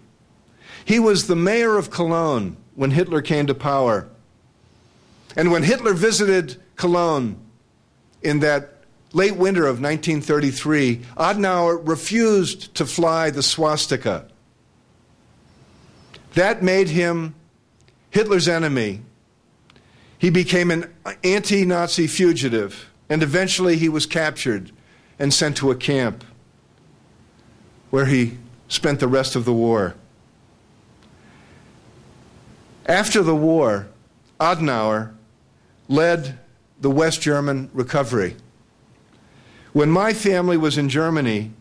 He was the mayor of Cologne when Hitler came to power. And when Hitler visited Cologne in that late winter of 1933, Adenauer refused to fly the swastika. That made him Hitler's enemy. He became an anti-Nazi fugitive, and eventually he was captured and sent to a camp where he spent the rest of the war. After the war, Adenauer led the West German recovery, When my family was in Germany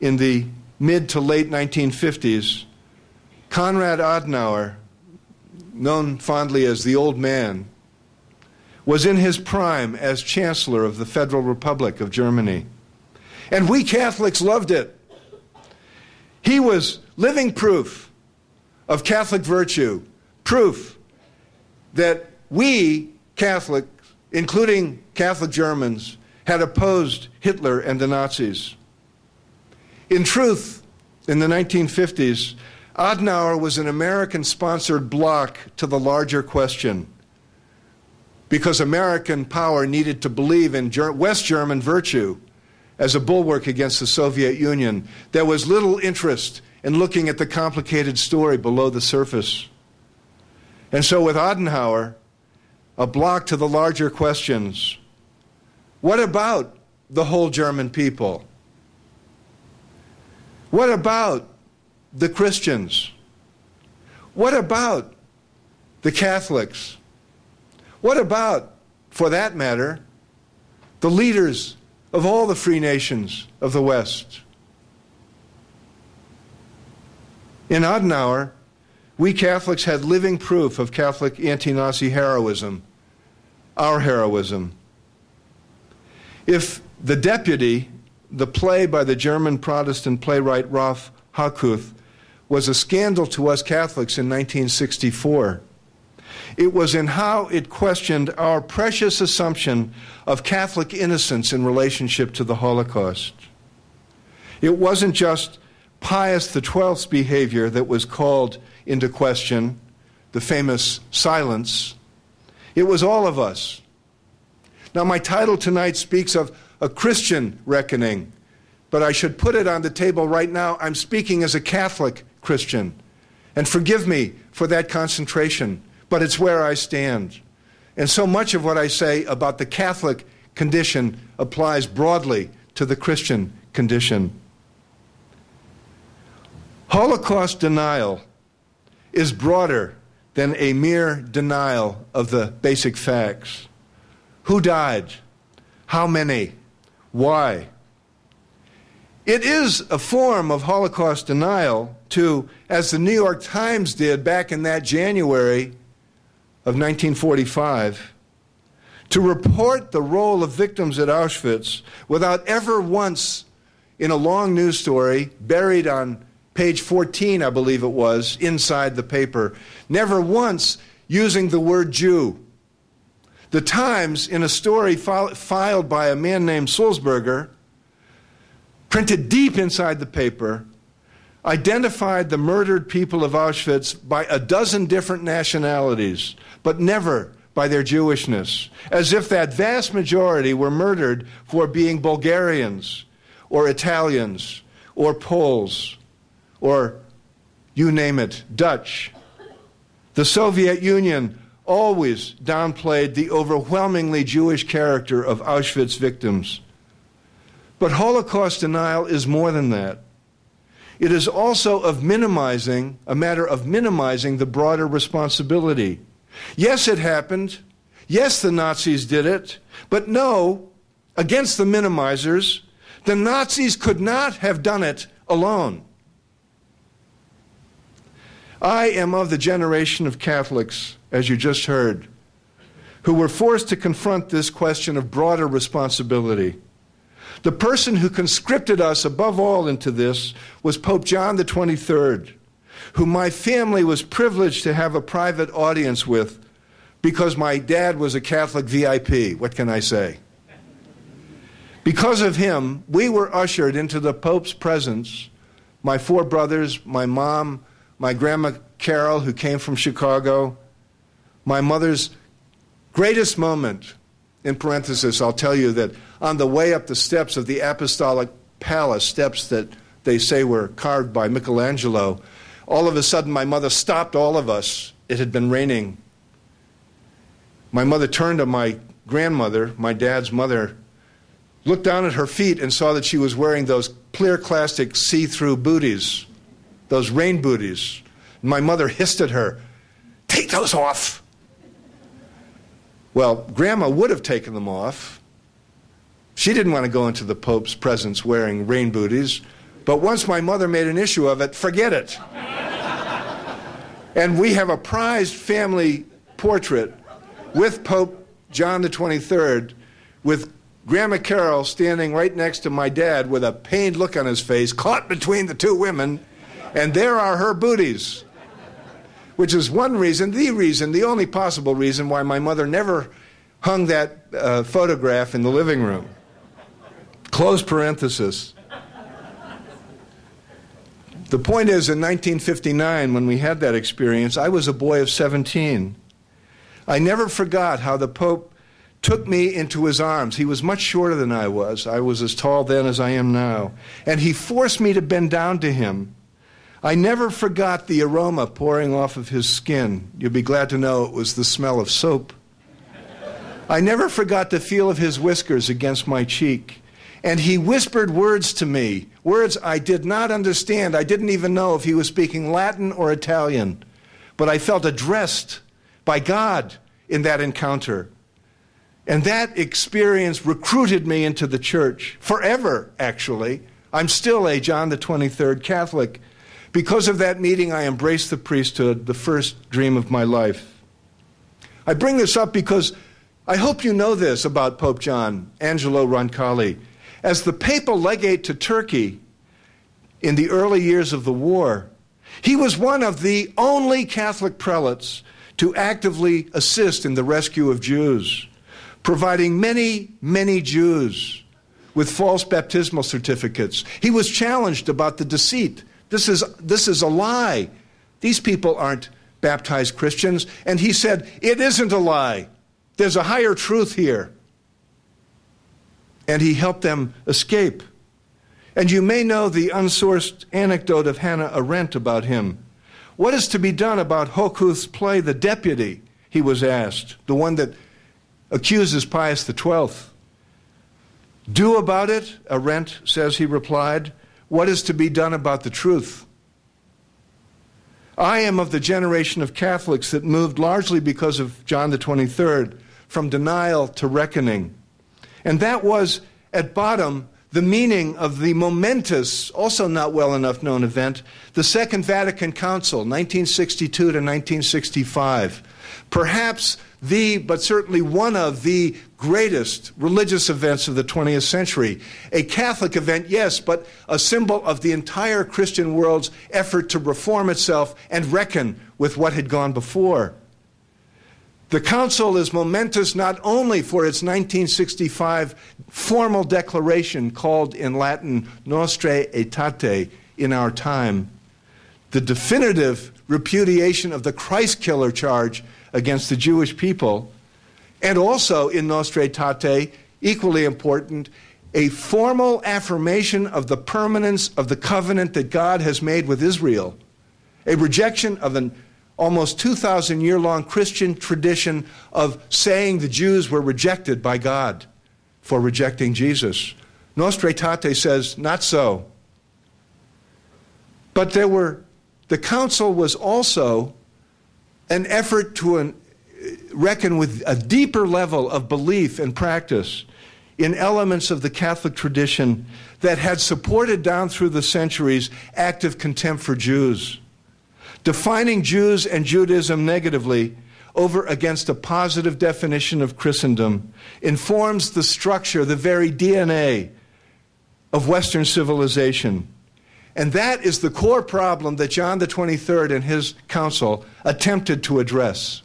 in the mid to late 1950s, Konrad Adenauer, known fondly as the Old Man, was in his prime as Chancellor of the Federal Republic of Germany. And we Catholics loved it. He was living proof of Catholic virtue, proof that we Catholics, including Catholic Germans, had opposed Hitler and the Nazis. In truth, in the 1950s, Adenauer was an American-sponsored block to the larger question, because American power needed to believe in West German virtue as a bulwark against the Soviet Union. There was little interest in looking at the complicated story below the surface. And so with Adenauer, a block to the larger questions, what about the whole German people? What about the Christians? What about the Catholics? What about, for that matter, the leaders of all the free nations of the West? In Adenauer, we Catholics had living proof of Catholic anti-Nazi heroism, our heroism. If The Deputy, the play by the German Protestant playwright Rolf Harkuth, was a scandal to us Catholics in 1964, it was in how it questioned our precious assumption of Catholic innocence in relationship to the Holocaust. It wasn't just Pius XII's behavior that was called into question, the famous silence. It was all of us. Now, my title tonight speaks of a Christian reckoning, but I should put it on the table right now. I'm speaking as a Catholic Christian, and forgive me for that concentration, but it's where I stand. And so much of what I say about the Catholic condition applies broadly to the Christian condition. Holocaust denial is broader than a mere denial of the basic facts. Who died? How many? Why? It is a form of Holocaust denial to, as the New York Times did back in that January of 1945, to report the role of victims at Auschwitz without ever once, in a long news story, buried on page 14, I believe it was, inside the paper, never once using the word Jew. The Times, in a story filed by a man named Sulzberger, printed deep inside the paper, identified the murdered people of Auschwitz by a dozen different nationalities, but never by their Jewishness, as if that vast majority were murdered for being Bulgarians or Italians or Poles or, you name it, Dutch. The Soviet Union always downplayed the overwhelmingly Jewish character of Auschwitz victims. But Holocaust denial is more than that. It is also a matter of minimizing the broader responsibility. Yes, it happened. Yes, the Nazis did it. But no, against the minimizers, the Nazis could not have done it alone. I am of the generation of Catholics, as you just heard, who were forced to confront this question of broader responsibility. The person who conscripted us above all into this was Pope John the 23rd, whom my family was privileged to have a private audience with because my dad was a Catholic VIP. What can I say? Because of him, we were ushered into the Pope's presence, my four brothers, my mom, my grandma Carol, who came from Chicago, my mother's greatest moment, in parenthesis, I'll tell you that on the way up the steps of the Apostolic Palace, steps that they say were carved by Michelangelo, all of a sudden my mother stopped all of us. It had been raining. My mother turned to my grandmother, my dad's mother, looked down at her feet and saw that she was wearing those clear plastic see-through booties, those rain booties. And my mother hissed at her, "Take those off." Well, Grandma would have taken them off, She didn't want to go into the Pope's presence wearing rain booties, but once my mother made an issue of it, forget it. And we have a prized family portrait with Pope John the 23rd, with Grandma Carol standing right next to my dad with a pained look on his face, caught between the two women, and there are her booties. Which is one reason, the only possible reason why my mother never hung that photograph in the living room. Close parenthesis. The point is, in 1959, when we had that experience, I was a boy of 17. I never forgot how the Pope took me into his arms. He was much shorter than I was. I was as tall then as I am now. And he forced me to bend down to him. I never forgot the aroma pouring off of his skin. You'll be glad to know it was the smell of soap. I never forgot the feel of his whiskers against my cheek. And he whispered words to me, words I did not understand. I didn't even know if he was speaking Latin or Italian. But I felt addressed by God in that encounter. And that experience recruited me into the church. Forever, actually. I'm still a John the 23rd Catholic. Because of that meeting, I embraced the priesthood, the first dream of my life. I bring this up because I hope you know this about Pope John, Angelo Roncalli. As the papal legate to Turkey in the early years of the war, he was one of the only Catholic prelates to actively assist in the rescue of Jews, providing many, many Jews with false baptismal certificates. He was challenged about the deceit. This is a lie. These people aren't baptized Christians. And he said, it isn't a lie. There's a higher truth here. And he helped them escape. And you may know the unsourced anecdote of Hannah Arendt about him. What is to be done about Hokuth's play, The Deputy, he was asked, the one that accuses Pius XII. Do about it, Arendt says he replied. What is to be done about the truth? I am of the generation of Catholics that moved largely because of John the 23rd, from denial to reckoning. And that was, at bottom, the meaning of the momentous, also not well enough known event, the Second Vatican Council, 1962 to 1965. Perhaps but certainly one of the greatest religious events of the 20th century. A Catholic event, yes, but a symbol of the entire Christian world's effort to reform itself and reckon with what had gone before. The council is momentous not only for its 1965 formal declaration called in Latin Nostre Aetate, in our time, the definitive repudiation of the Christ killer charge against the Jewish people, and also in Nostre Aetate, equally important, a formal affirmation of the permanence of the covenant that God has made with Israel, a rejection of an almost 2,000-year-long Christian tradition of saying the Jews were rejected by God for rejecting Jesus. Nostre Aetate says, not so. But the council was also an effort to reckon with a deeper level of belief and practice in elements of the Catholic tradition that had supported down through the centuries active contempt for Jews. Defining Jews and Judaism negatively over against a positive definition of Christendom informs the structure, the very DNA of Western civilization. And that is the core problem that John the 23rd and his council attempted to address.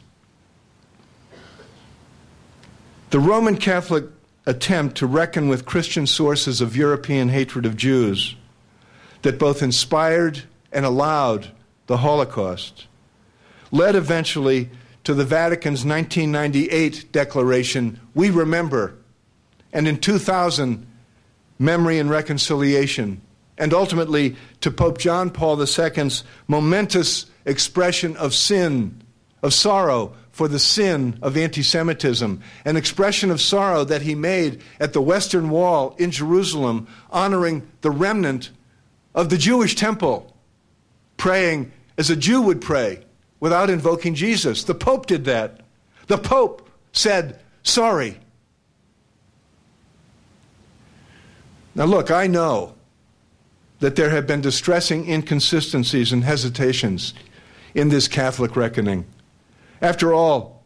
The Roman Catholic attempt to reckon with Christian sources of European hatred of Jews that both inspired and allowed the Holocaust led eventually to the Vatican's 1998 declaration, We Remember, and in 2000, Memory and Reconciliation, and ultimately to Pope John Paul II's momentous expression of sin, of sorrow for the sin of anti-Semitism, an expression of sorrow that he made at the Western Wall in Jerusalem, honoring the remnant of the Jewish temple, praying as a Jew would pray without invoking Jesus. The Pope did that. The Pope said, sorry. Now look, I know that there have been distressing inconsistencies and hesitations in this Catholic reckoning. After all,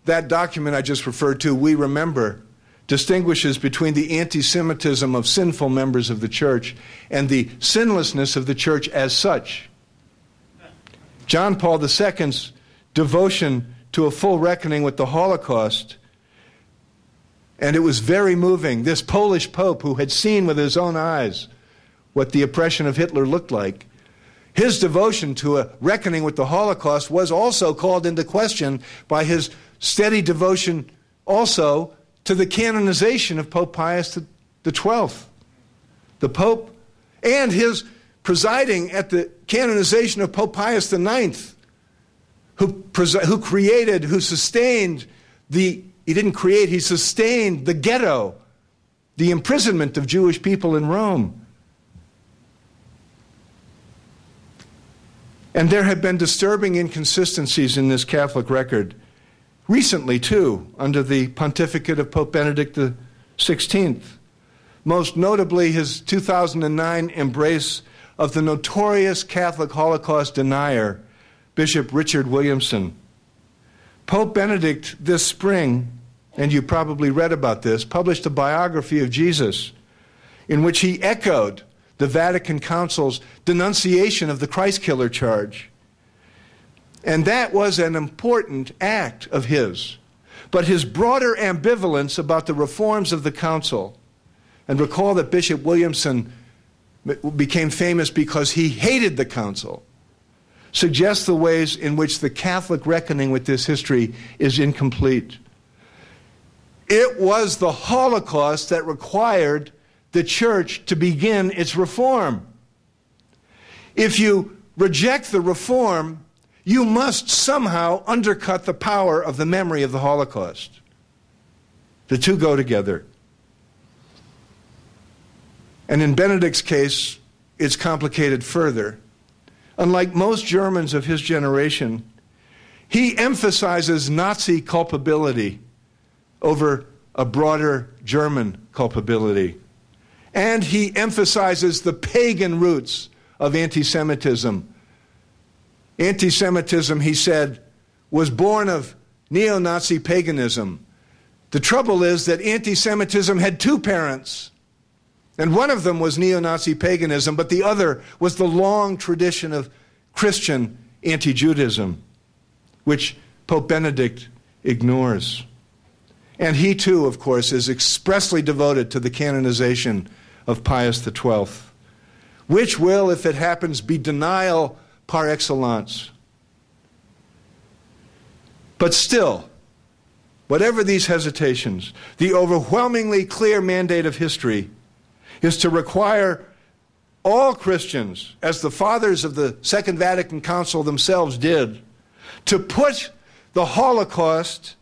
that document I just referred to, We Remember, distinguishes between the anti-Semitism of sinful members of the church and the sinlessness of the church as such. John Paul II's devotion to a full reckoning with the Holocaust, and it was very moving. This Polish Pope, who had seen with his own eyes what the oppression of Hitler looked like, his devotion to a reckoning with the Holocaust was also called into question by his steady devotion also to the canonization of Pope Pius XII. The Pope, and his presiding at the canonization of Pope Pius IX, who sustained he sustained the ghetto, the imprisonment of Jewish people in Rome. And there have been disturbing inconsistencies in this Catholic record recently, too, under the pontificate of Pope Benedict XVI. Most notably, his 2009 embrace of the notorious Catholic Holocaust denier, Bishop Richard Williamson. Pope Benedict this spring, and you probably read about this, published a biography of Jesus in which he echoed the Vatican Council's denunciation of the Christ killer charge. And that was an important act of his. But his broader ambivalence about the reforms of the Council, and recall that Bishop Williamson became famous because he hated the Council, suggests the ways in which the Catholic reckoning with this history is incomplete. It was the Holocaust that required the Church to begin its reform. If you reject the reform, you must somehow undercut the power of the memory of the Holocaust. The two go together. And in Benedict's case, it's complicated further. Unlike most Germans of his generation, he emphasizes Nazi culpability over a broader German culpability. And he emphasizes the pagan roots of anti-Semitism. Anti-Semitism, he said, was born of neo-Nazi paganism. The trouble is that anti-Semitism had two parents, and one of them was neo-Nazi paganism, but the other was the long tradition of Christian anti-Judaism, which Pope Benedict ignores. And he too, of course, is expressly devoted to the canonization of Pius XII, which will, if it happens, be denial par excellence. But still, whatever these hesitations, the overwhelmingly clear mandate of history is to require all Christians, as the fathers of the Second Vatican Council themselves did, to put the Holocaust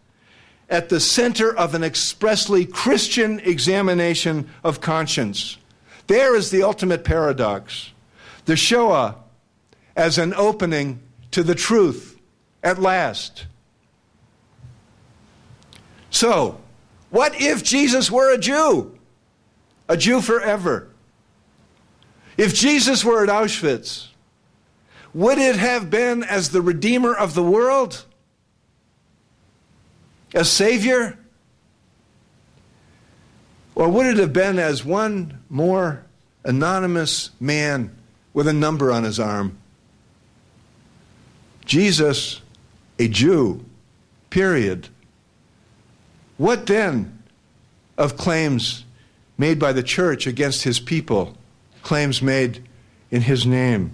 at the center of an expressly Christian examination of conscience. There is the ultimate paradox. The Shoah as an opening to the truth at last. So, what if Jesus were a Jew? A Jew forever. If Jesus were at Auschwitz, would it have been as the Redeemer of the world? A Savior? Or would it have been as one more anonymous man with a number on his arm? Jesus, a Jew, period. What then of claims made by the church against his people, claims made in his name?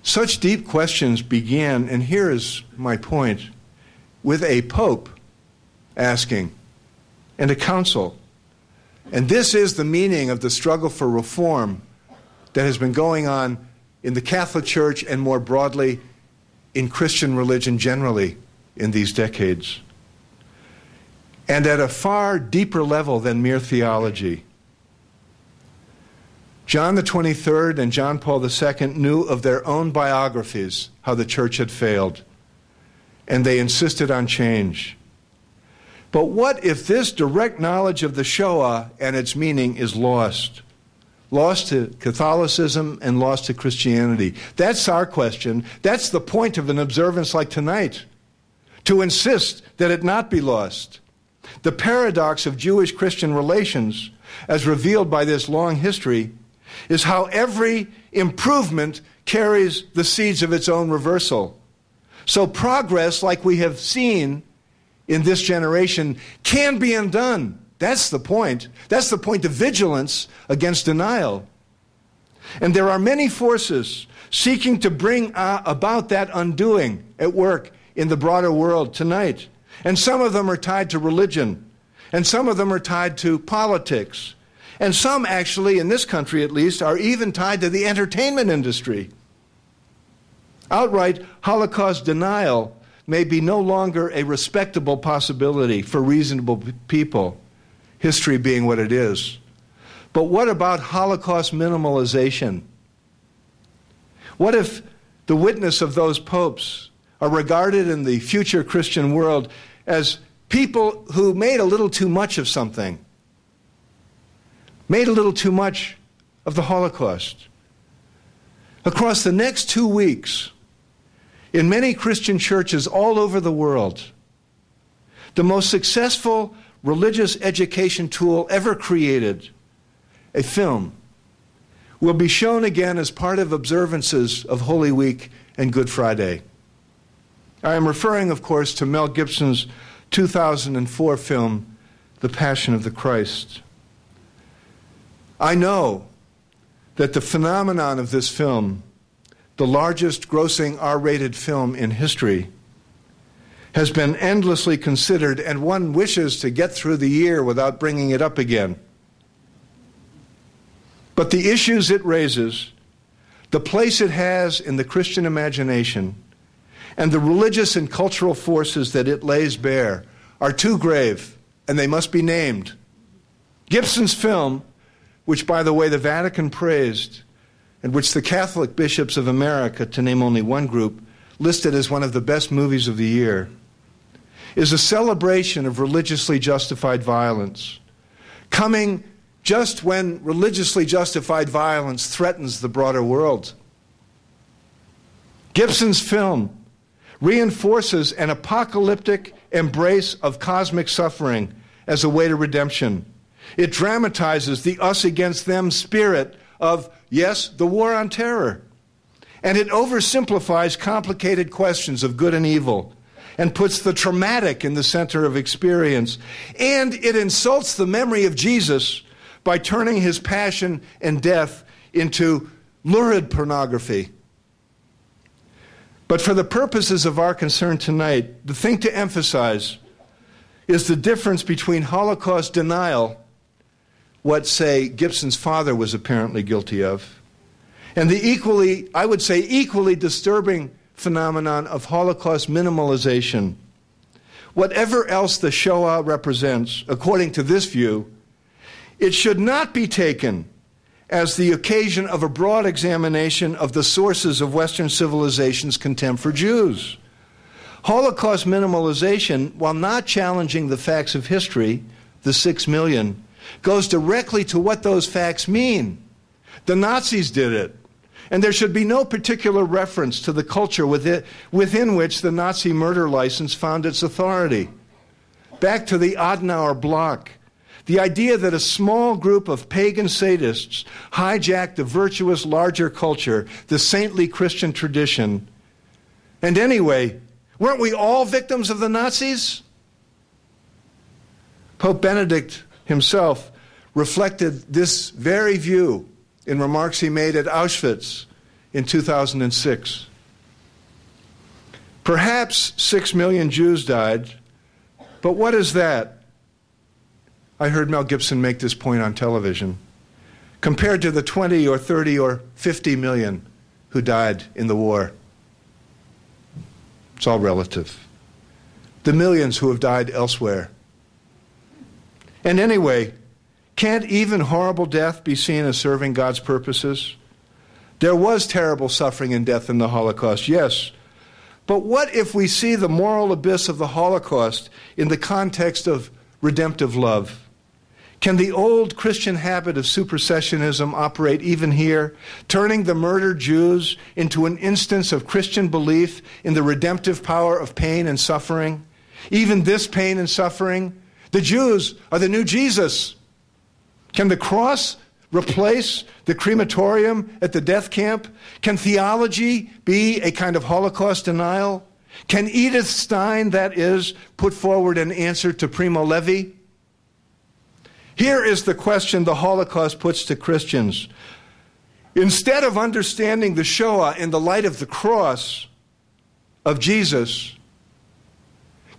Such deep questions began, and here is my point, with a pope asking, and a council. And this is the meaning of the struggle for reform that has been going on in the Catholic Church and more broadly in Christian religion generally in these decades. And at a far deeper level than mere theology. John the 23rd and John Paul II knew of their own biographies how the church had failed, and they insisted on change. But what if this direct knowledge of the Shoah and its meaning is lost? Lost to Catholicism and lost to Christianity. That's our question. That's the point of an observance like tonight, to insist that it not be lost. The paradox of Jewish-Christian relations, as revealed by this long history, is how every improvement carries the seeds of its own reversal. So progress, like we have seen in this generation, can be undone. That's the point. That's the point of vigilance against denial. And there are many forces seeking to bring about that undoing at work in the broader world tonight. And some of them are tied to religion. And some of them are tied to politics. And some actually, in this country at least, are even tied to the entertainment industry. Outright Holocaust denial may be no longer a respectable possibility for reasonable people, history being what it is. But what about Holocaust minimalization? What if the witness of those popes are regarded in the future Christian world as people who made a little too much of something, made a little too much of the Holocaust? Across the next 2 weeks, in many Christian churches all over the world, the most successful religious education tool ever created, a film, will be shown again as part of observances of Holy Week and Good Friday. I am referring, of course, to Mel Gibson's 2004 film, The Passion of the Christ. I know that the phenomenon of this film, the largest grossing R-rated film in history, has been endlessly considered, and one wishes to get through the year without bringing it up again. But the issues it raises, the place it has in the Christian imagination, and the religious and cultural forces that it lays bare are too grave, and they must be named. Gibson's film, which, by the way, the Vatican praised, and which the Catholic bishops of America, to name only one group, listed as one of the best movies of the year, is a celebration of religiously justified violence, coming just when religiously justified violence threatens the broader world. Gibson's film reinforces an apocalyptic embrace of cosmic suffering as a way to redemption. It dramatizes the us against them spirit of, yes, the war on terror. And it oversimplifies complicated questions of good and evil and puts the traumatic in the center of experience. And it insults the memory of Jesus by turning his passion and death into lurid pornography. But for the purposes of our concern tonight, the thing to emphasize is the difference between Holocaust denial, what, say, Gibson's father was apparently guilty of, and the equally, I would say, equally disturbing phenomenon of Holocaust minimalization. Whatever else the Shoah represents, according to this view, it should not be taken as the occasion of a broad examination of the sources of Western civilization's contempt for Jews. Holocaust minimalization, while not challenging the facts of history, the 6 million, goes directly to what those facts mean. The Nazis did it. And there should be no particular reference to the culture within which the Nazi murder license found its authority. Back to the Adenauer bloc. The idea that a small group of pagan sadists hijacked the virtuous larger culture, the saintly Christian tradition. And anyway, weren't we all victims of the Nazis? Pope Benedict himself reflected this very view in remarks he made at Auschwitz in 2006. Perhaps 6 million Jews died, but what is that? I heard Mel Gibson make this point on television, compared to the 20 or 30 or 50 million who died in the war. It's all relative. The millions who have died elsewhere. And anyway, can't even horrible death be seen as serving God's purposes? There was terrible suffering and death in the Holocaust, yes, But what if we see the moral abyss of the Holocaust in the context of redemptive love? Can the old Christian habit of supersessionism operate even here, turning the murdered Jews into an instance of Christian belief in the redemptive power of pain and suffering? Even this pain and suffering, the Jews are the new Jesus. Can the cross replace the crematorium at the death camp? Can theology be a kind of Holocaust denial? Can Edith Stein, that is, put forward an answer to Primo Levi? Here is the question the Holocaust puts to Christians. Instead of understanding the Shoah in the light of the cross of Jesus,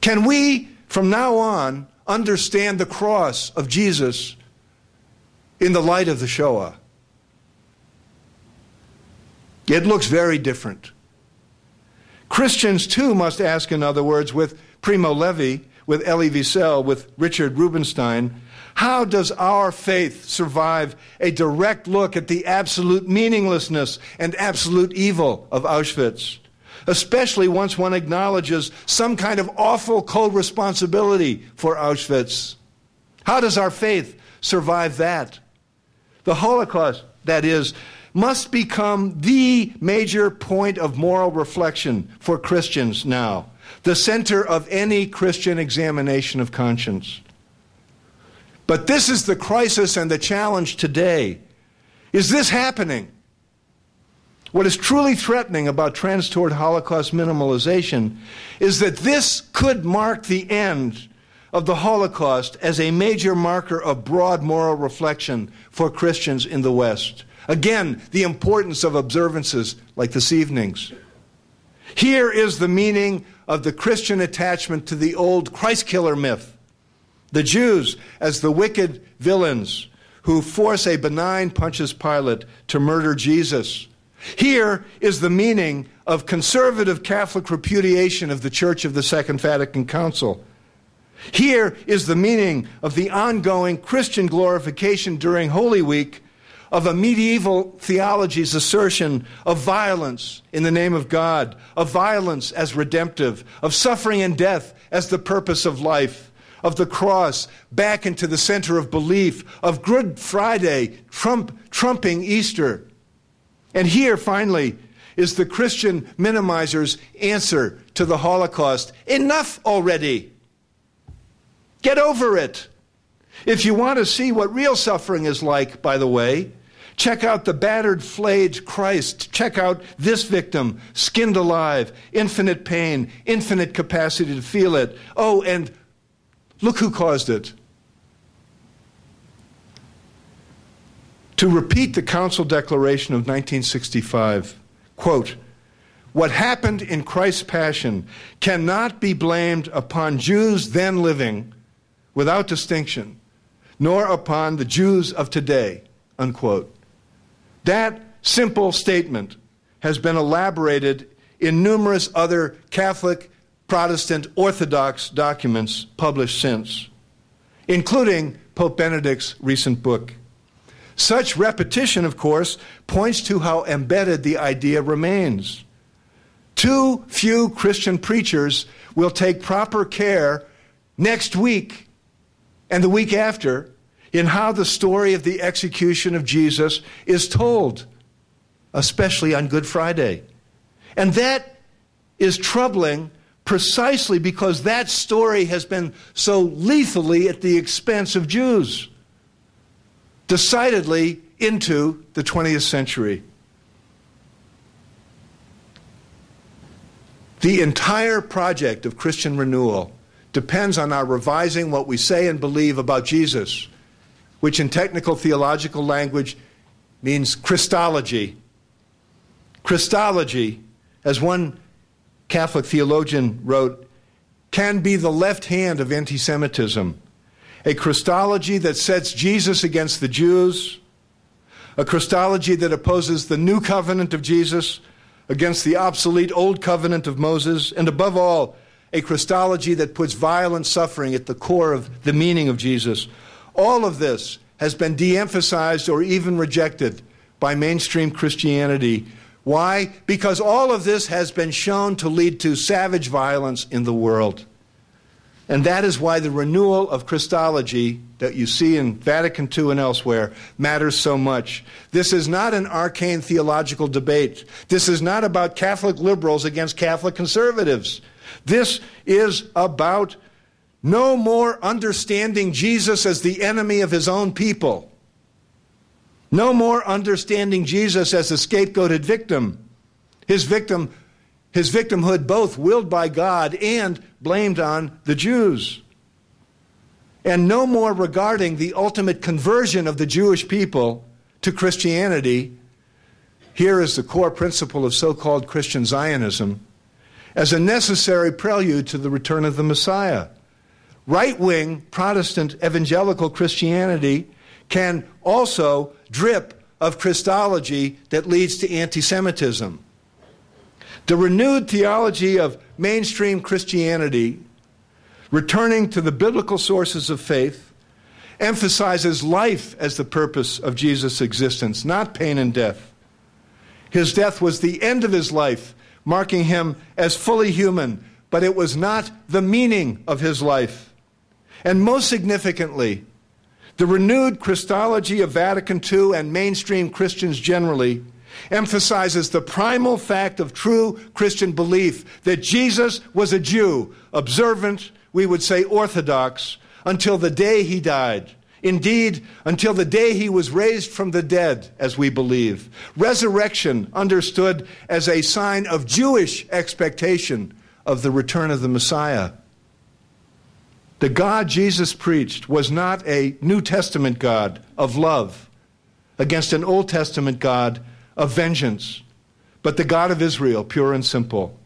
can we, from now on, understand the cross of Jesus in the light of the Shoah? It looks very different. Christians, too, must ask, in other words, with Primo Levi, with Elie Wiesel, with Richard Rubinstein, how does our faith survive a direct look at the absolute meaninglessness and absolute evil of Auschwitz, especially once one acknowledges some kind of awful co-responsibility for Auschwitz? How does our faith survive that? The Holocaust, that is, must become the major point of moral reflection for Christians now, the center of any Christian examination of conscience. But this is the crisis and the challenge today. Is this happening? What is truly threatening about trends toward Holocaust minimalization is that this could mark the end of the Holocaust as a major marker of broad moral reflection for Christians in the West. Again, the importance of observances like this evening's. Here is the meaning of the Christian attachment to the old Christ killer myth. The Jews as the wicked villains who force a benign Pontius Pilate to murder Jesus. Here is the meaning of conservative Catholic repudiation of the Church of the Second Vatican Council. Here is the meaning of the ongoing Christian glorification during Holy Week of a medieval theology's assertion of violence in the name of God, of violence as redemptive, of suffering and death as the purpose of life, of the cross back into the center of belief, of Good Friday trumping Easter. And here, finally, is the Christian minimizer's answer to the Holocaust. Enough already. Get over it. If you want to see what real suffering is like, by the way, check out the battered, flayed Christ. Check out this victim, skinned alive, infinite pain, infinite capacity to feel it. Oh, and look who caused it. To repeat the Council Declaration of 1965, quote, "What happened in Christ's passion cannot be blamed upon Jews then living without distinction, nor upon the Jews of today," unquote. That simple statement has been elaborated in numerous other Catholic, Protestant, Orthodox documents published since, including Pope Benedict's recent book. Such repetition, of course, points to how embedded the idea remains. Too few Christian preachers will take proper care next week and the week after in how the story of the execution of Jesus is told, especially on Good Friday. And that is troubling precisely because that story has been so lethally at the expense of Jews, decidedly into the 20th century. The entire project of Christian renewal depends on our revising what we say and believe about Jesus, which in technical theological language means Christology. Christology, as one Catholic theologian wrote, can be the left hand of anti-Semitism. A Christology that sets Jesus against the Jews, a Christology that opposes the new covenant of Jesus against the obsolete old covenant of Moses, and above all, a Christology that puts violent suffering at the core of the meaning of Jesus. All of this has been de-emphasized or even rejected by mainstream Christianity Why? Because all of this has been shown to lead to savage violence in the world. And that is why the renewal of Christology that you see in Vatican II and elsewhere matters so much. This is not an arcane theological debate. This is not about Catholic liberals against Catholic conservatives. This is about no more understanding Jesus as the enemy of his own people. No more understanding Jesus as a scapegoated victim. His victimhood both willed by God and blamed on the Jews. And no more regarding the ultimate conversion of the Jewish people to Christianity, here is the core principle of so-called Christian Zionism, as a necessary prelude to the return of the Messiah. Right-wing Protestant evangelical Christianity can also drip of Christology that leads to anti-Semitism. The renewed theology of mainstream Christianity, returning to the biblical sources of faith, emphasizes life as the purpose of Jesus' existence, not pain and death. His death was the end of his life, marking him as fully human, but it was not the meaning of his life. And most significantly, the renewed Christology of Vatican II and mainstream Christians generally emphasizes the primal fact of true Christian belief that Jesus was a Jew, observant, we would say orthodox, until the day he died. Indeed, until the day he was raised from the dead, as we believe. Resurrection understood as a sign of Jewish expectation of the return of the Messiah. The God Jesus preached was not a New Testament God of love against an Old Testament God of vengeance, but the God of Israel, pure and simple.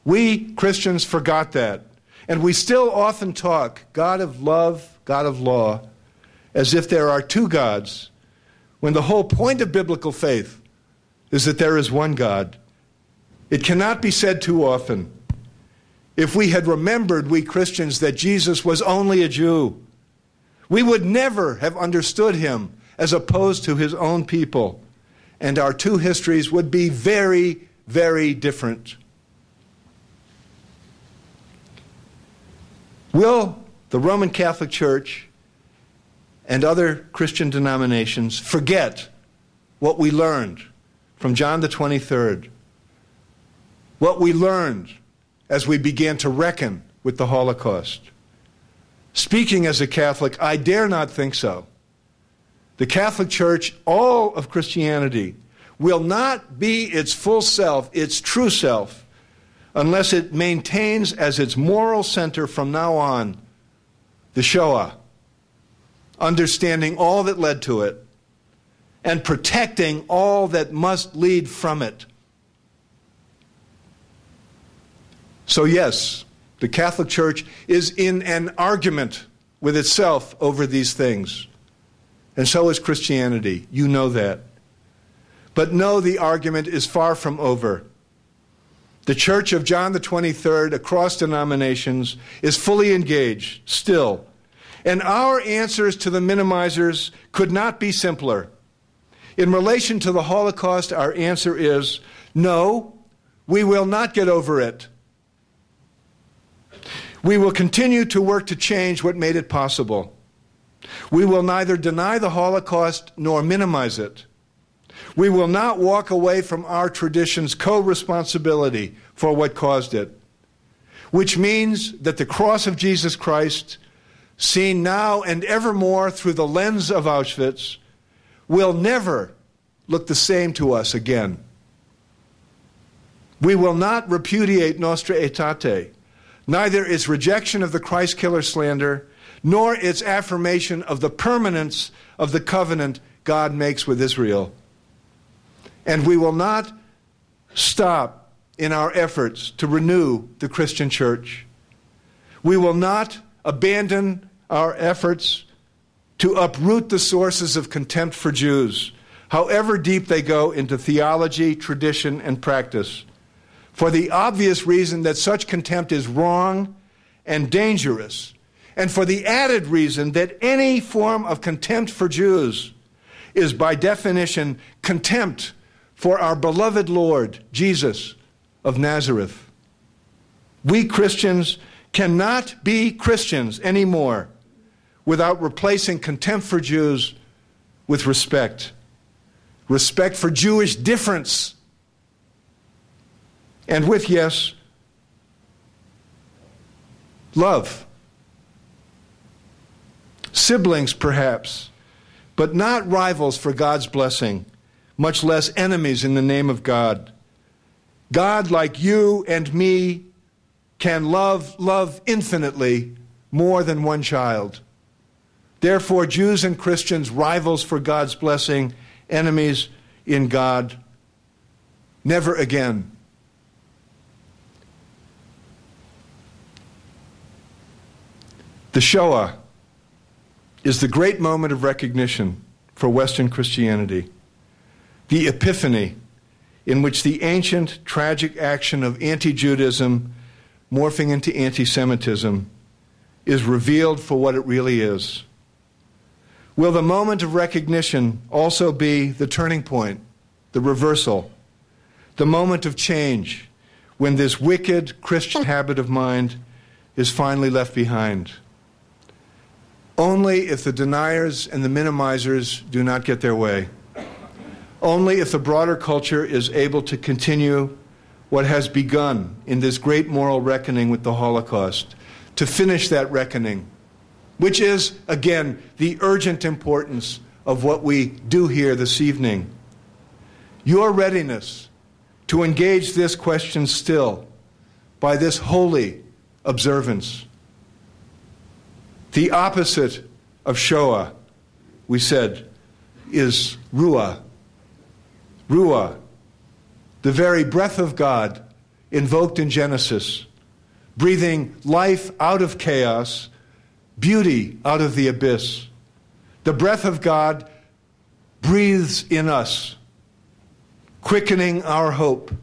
We Christians forgot that, and we still often talk God of love, God of law, as if there are two gods, when the whole point of biblical faith is that there is one God. It cannot be said too often. If we had remembered, we Christians, that Jesus was only a Jew, we would never have understood him as opposed to his own people, and our two histories would be very, very different. Will the Roman Catholic Church and other Christian denominations forget what we learned from John the 23rd? What we learned as we began to reckon with the Holocaust? Speaking as a Catholic, I dare not think so. The Catholic Church, all of Christianity, will not be its full self, its true self, unless it maintains as its moral center from now on the Shoah, understanding all that led to it, and protecting all that must lead from it. So yes, the Catholic Church is in an argument with itself over these things. And so is Christianity. You know that. But no, the argument is far from over. The Church of John the 23rd, across denominations, is fully engaged, still. And our answers to the minimizers could not be simpler. In relation to the Holocaust, our answer is, no, we will not get over it. We will continue to work to change what made it possible. We will neither deny the Holocaust nor minimize it. We will not walk away from our tradition's co-responsibility for what caused it, which means that the cross of Jesus Christ, seen now and evermore through the lens of Auschwitz, will never look the same to us again. We will not repudiate Nostra Aetate, neither its rejection of the Christ killer slander, nor its affirmation of the permanence of the covenant God makes with Israel. And we will not stop in our efforts to renew the Christian church. We will not abandon our efforts to uproot the sources of contempt for Jews, however deep they go into theology, tradition, and practice, for the obvious reason that such contempt is wrong and dangerous, and for the added reason that any form of contempt for Jews is by definition contempt for our beloved Lord, Jesus of Nazareth. We Christians cannot be Christians anymore without replacing contempt for Jews with respect. Respect for Jewish difference. And with, yes, love. Siblings, perhaps, but not rivals for God's blessing, much less enemies in the name of God. God, like you and me, can love infinitely more than one child. Therefore, Jews and Christians, rivals for God's blessing, enemies in God, never again. The Shoah is the great moment of recognition for Western Christianity, the epiphany in which the ancient tragic action of anti-Judaism morphing into anti-Semitism is revealed for what it really is. Will the moment of recognition also be the turning point, the reversal, the moment of change when this wicked Christian habit of mind is finally left behind? Only if the deniers and the minimizers do not get their way. Only if the broader culture is able to continue what has begun in this great moral reckoning with the Holocaust, to finish that reckoning, which is, again, the urgent importance of what we do here this evening. Your readiness to engage this question still by this holy observance. The opposite of Shoah, we said, is Ruah. Ruah, the very breath of God invoked in Genesis, breathing life out of chaos, beauty out of the abyss. The breath of God breathes in us, quickening our hope,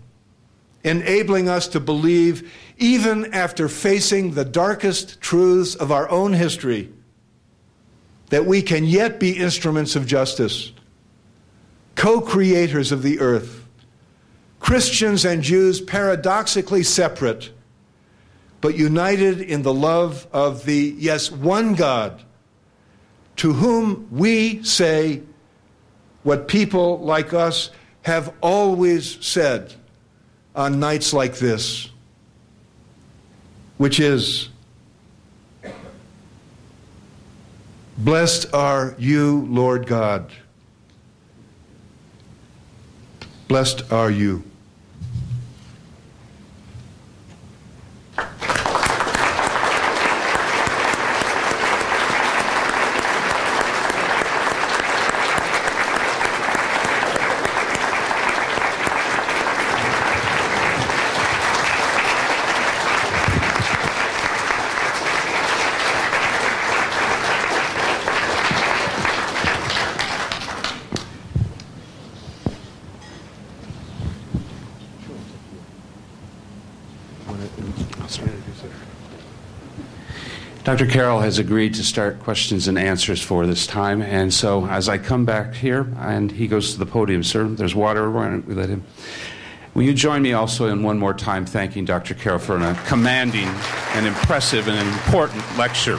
enabling us to believe, even after facing the darkest truths of our own history, that we can yet be instruments of justice, co-creators of the earth, Christians and Jews paradoxically separate, but united in the love of the, yes, one God, to whom we say what people like us have always said on nights like this, which is, blessed are you, Lord God. Blessed are you. Dr. Carroll has agreed to start questions and answers for this time, and so as I come back here, and he goes to the podium, sir, there's water, why don't we let him? Will you join me also in one more time thanking Dr. Carroll for a commanding and impressive and important lecture,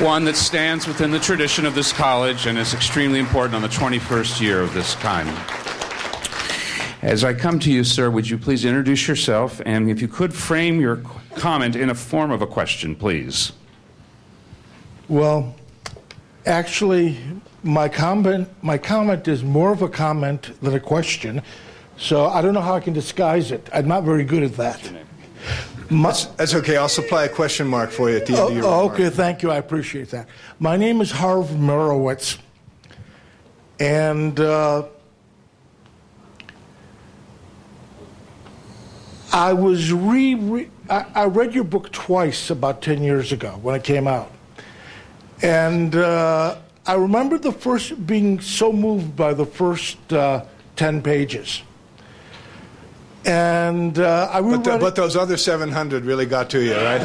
one that stands within the tradition of this college and is extremely important on the 21st year of this time. As I come to you, sir, would you please introduce yourself, and if you could frame your comment in a form of a question, please. Well, actually, my comment is more of a comment than a question, so I don't know how I can disguise it. I'm not very good at that. That's okay. I'll supply a question mark for you at the end of your remark. Okay, thank you. I appreciate that. My name is Harv Merowitz, and I read your book twice about 10 years ago when it came out. And I remember being so moved by the first 10 pages. And but those other 700 really got to you, right?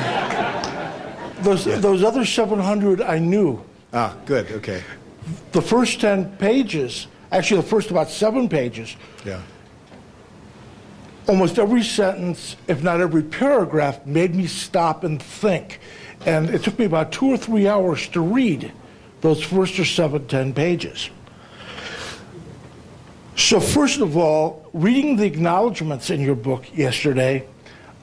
Those other 700 I knew. Ah, good, okay. The first 10 pages actually the first about 7 pages, Yeah. almost every sentence, if not every paragraph, made me stop and think. And it took me about 2 or 3 hours to read those first or 7, 10 pages. So first of all, reading the acknowledgments in your book yesterday,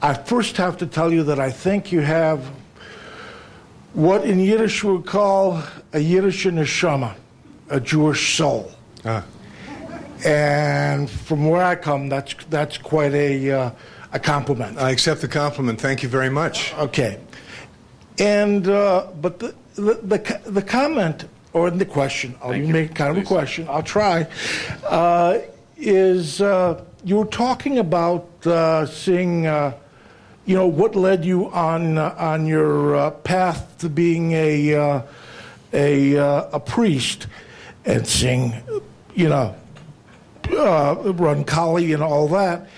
I first have to tell you that I think you have what in Yiddish we would call a Yiddish neshama, a Jewish soul. And from where I come, that's quite a compliment. I accept the compliment. Thank you very much. Okay. And but the comment or the question, I'll make kind of a question. I'll try. Is you were talking about seeing, what led you on your path to being a priest, and seeing, run Kali and all that,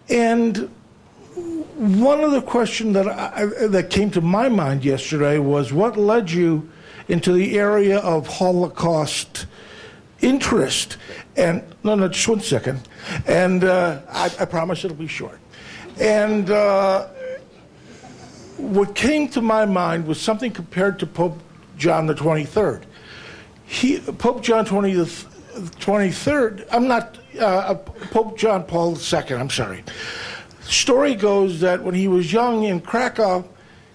and one of the questions that came to my mind yesterday was what led you into the area of Holocaust interest. And no, just 1 second. And I promise it'll be short. And what came to my mind was something compared to Pope John the 23rd. Pope John 23rd. I'm not Pope John Paul II. I'm sorry. Story goes that when he was young in Krakow,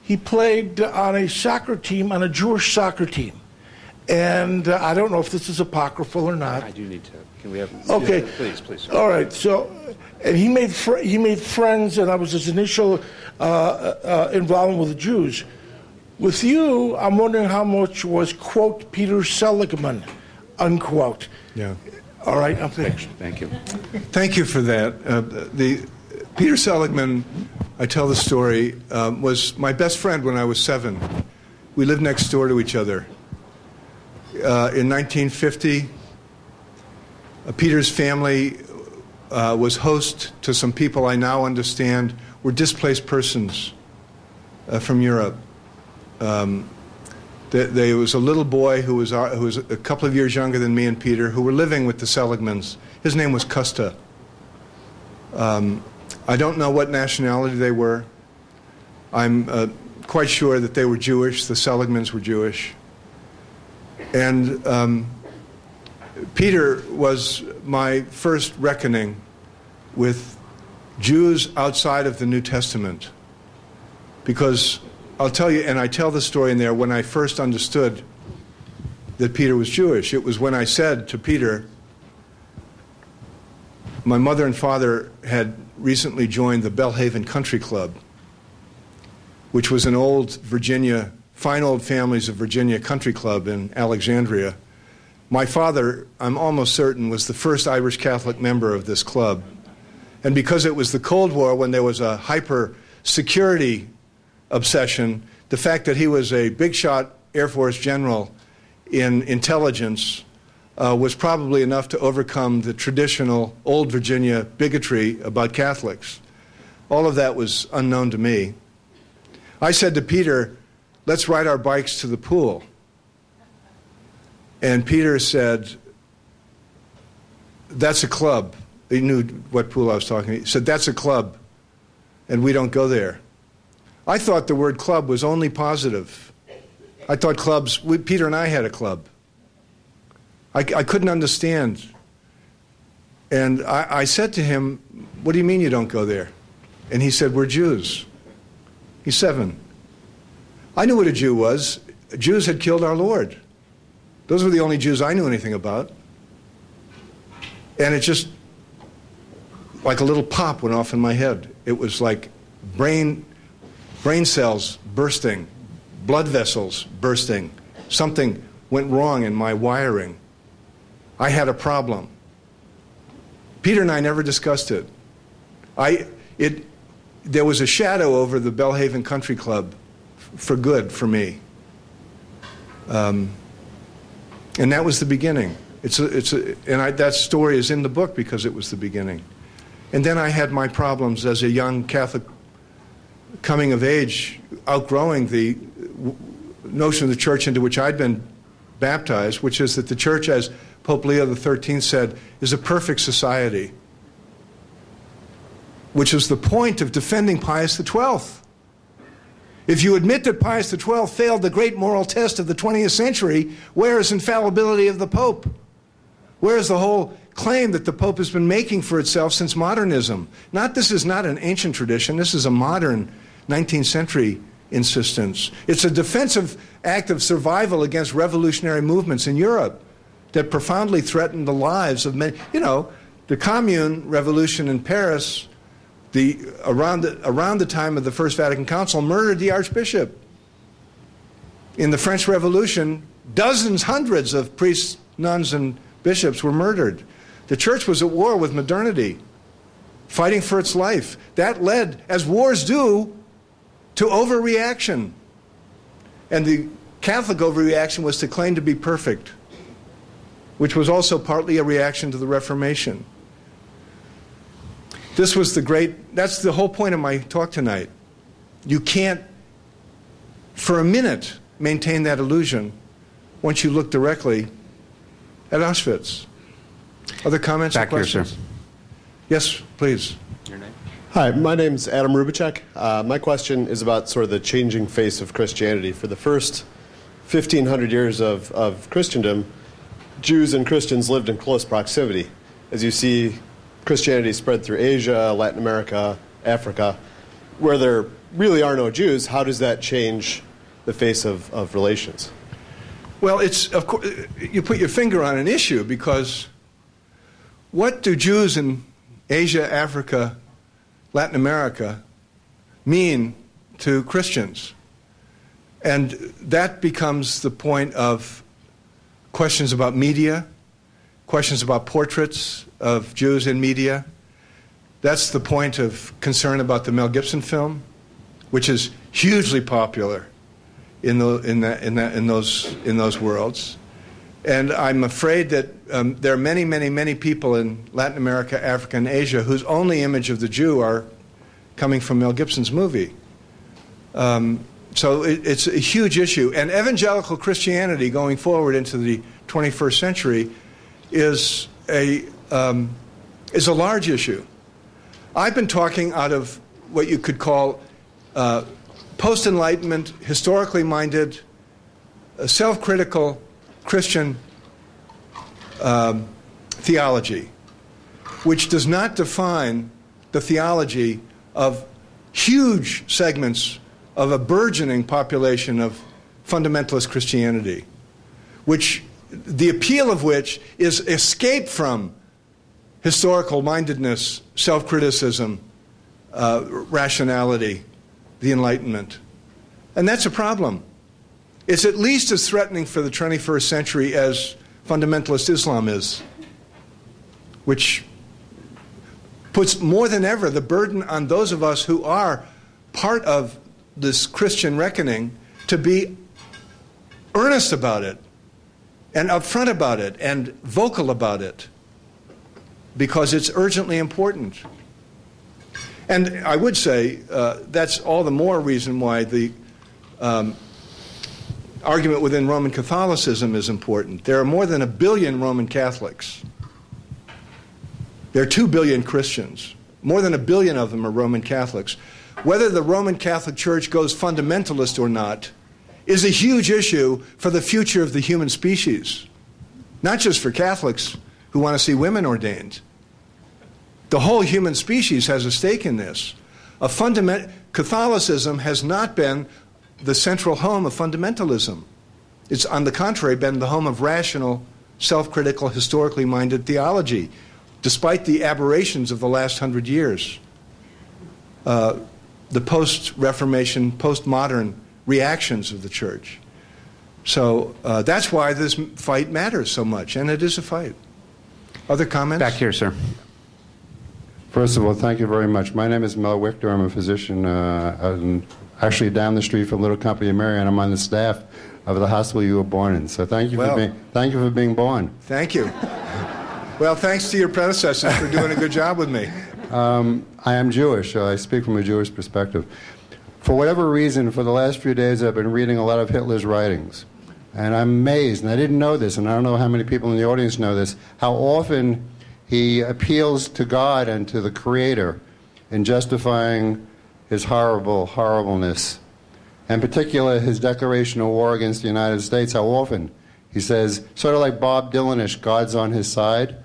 he played on a soccer team, on a Jewish soccer team. And I don't know if this is apocryphal or not. I do need to. Can we have? Okay. Yeah, please. All right. So, and he made friends, and that was his initial involvement with the Jews. With you, I'm wondering how much was, quote, Peter Seligman, unquote. Yeah. All right, I'm finished. Thank you. Thank you for that. Peter Seligman, I tell the story, was my best friend when I was 7. We lived next door to each other. In 1950, Peter's family was host to some people I now understand were displaced persons from Europe. There was a little boy who was a couple of years younger than me and Peter who were living with the Seligmans. His name was Kosta. I don't know what nationality they were. I'm quite sure that they were Jewish. The Seligmans were Jewish. And Peter was my first reckoning with Jews outside of the New Testament. Because I'll tell you, and I tell the story in there, when I first understood that Peter was Jewish, it was when I said to Peter, my mother and father had recently joined the Belhaven Country Club, which was an old Virginia, fine old families of Virginia country club in Alexandria. My father, I'm almost certain, was the first Irish Catholic member of this club. And because it was the Cold War, when there was a hyper security obsession, the fact that he was a big shot Air Force general in intelligence was probably enough to overcome the traditional old Virginia bigotry about Catholics. All of that was unknown to me. I said to Peter, let's ride our bikes to the pool. And Peter said, that's a club. He knew what pool I was talking about. He said, that's a club, and we don't go there. I thought the word club was only positive. I thought clubs, Peter and I had a club. I couldn't understand. And I said to him, what do you mean you don't go there? And he said, we're Jews. He's 7. I knew what a Jew was. Jews had killed our Lord. Those were the only Jews I knew anything about. And it just, like a little pop went off in my head. It was like brain cells bursting, blood vessels bursting. Something went wrong in my wiring. I had a problem. Peter and I never discussed it. There was a shadow over the Belhaven Country Club for good for me. And that was the beginning. That story is in the book because it was the beginning. And then I had my problems as a young Catholic coming of age, outgrowing the notion of the church into which I'd been baptized, which is that the church, as Pope Leo XIII said, is a perfect society, which was the point of defending Pius XII. If you admit that Pius XII failed the great moral test of the 20th century, where is infallibility of the Pope? Where is the whole claim that the Pope has been making for itself since modernism? This is not an ancient tradition. This is a modern 19th century insistence. It's a defensive act of survival against revolutionary movements in Europe that profoundly threatened the lives of many. The Commune revolution in Paris, around the time of the First Vatican Council, murdered the Archbishop. In the French Revolution, hundreds of priests, nuns, and bishops were murdered. The church was at war with modernity, fighting for its life. That led, as wars do, to overreaction. And the Catholic overreaction was to claim to be perfect, which was also partly a reaction to the Reformation. That's the whole point of my talk tonight. You can't, for a minute, maintain that illusion once you look directly at Auschwitz. Other comments or questions? Here, sir. Yes, please. Your name? Hi, my name's Adam Rubicek. My question is about sort of the changing face of Christianity. For the first 1,500 years of Christendom, Jews and Christians lived in close proximity. As you see, Christianity spread through Asia, Latin America, Africa, where there really are no Jews. How does that change the face of relations? Well, of course, you put your finger on an issue, because what do Jews in Asia, Africa, Latin America mean to Christians? And that becomes the point of questions about media, questions about portraits of Jews in media. That's the point of concern about the Mel Gibson film, which is hugely popular in those worlds. And I'm afraid that there are many, many, many people in Latin America, Africa, and Asia whose only image of the Jew are coming from Mel Gibson's movie. So it's a huge issue. And evangelical Christianity going forward into the 21st century is a large issue. I've been talking out of what you could call post-Enlightenment, historically minded, self-critical Christian theology, which does not define the theology of huge segments of a burgeoning population of fundamentalist Christianity, which the appeal of which is escape from historical mindedness, self-criticism, rationality, the Enlightenment. And that's a problem. It's at least as threatening for the 21st century as fundamentalist Islam is, which puts more than ever the burden on those of us who are part of this Christian reckoning to be earnest about it and upfront about it and vocal about it, because it's urgently important. And I would say that's all the more reason why the argument within Roman Catholicism is important. There are more than 1 billion Roman Catholics. There are 2 billion Christians. More than 1 billion of them are Roman Catholics. Whether the Roman Catholic Church goes fundamentalist or not is a huge issue for the future of the human species, not just for Catholics who want to see women ordained. The whole human species has a stake in this. Catholicism has not been the central home of fundamentalism. It's, on the contrary, been the home of rational, self-critical, historically minded theology, despite the aberrations of the last 100 years. The post-Reformation, post-modern reactions of the church. So that's why this fight matters so much, and it is a fight. Other comments? Back here, sir. First of all, thank you very much. My name is Mel Wichter. I'm a physician I'm actually down the street from Little Company of Mary, and I'm on the staff of the hospital you were born in. So thank you for being born. Thank you. Well, thanks to your predecessors for doing a good job with me. I am Jewish, so I speak from a Jewish perspective. For whatever reason, for the last few days, I've been reading a lot of Hitler's writings. And I'm amazed, and I didn't know this, and I don't know how many people in the audience know this, how often he appeals to God and to the Creator in justifying his horribleness. In particular, his declaration of war against the United States, how often he says, sort of like Bob Dylan-ish, God's on his side.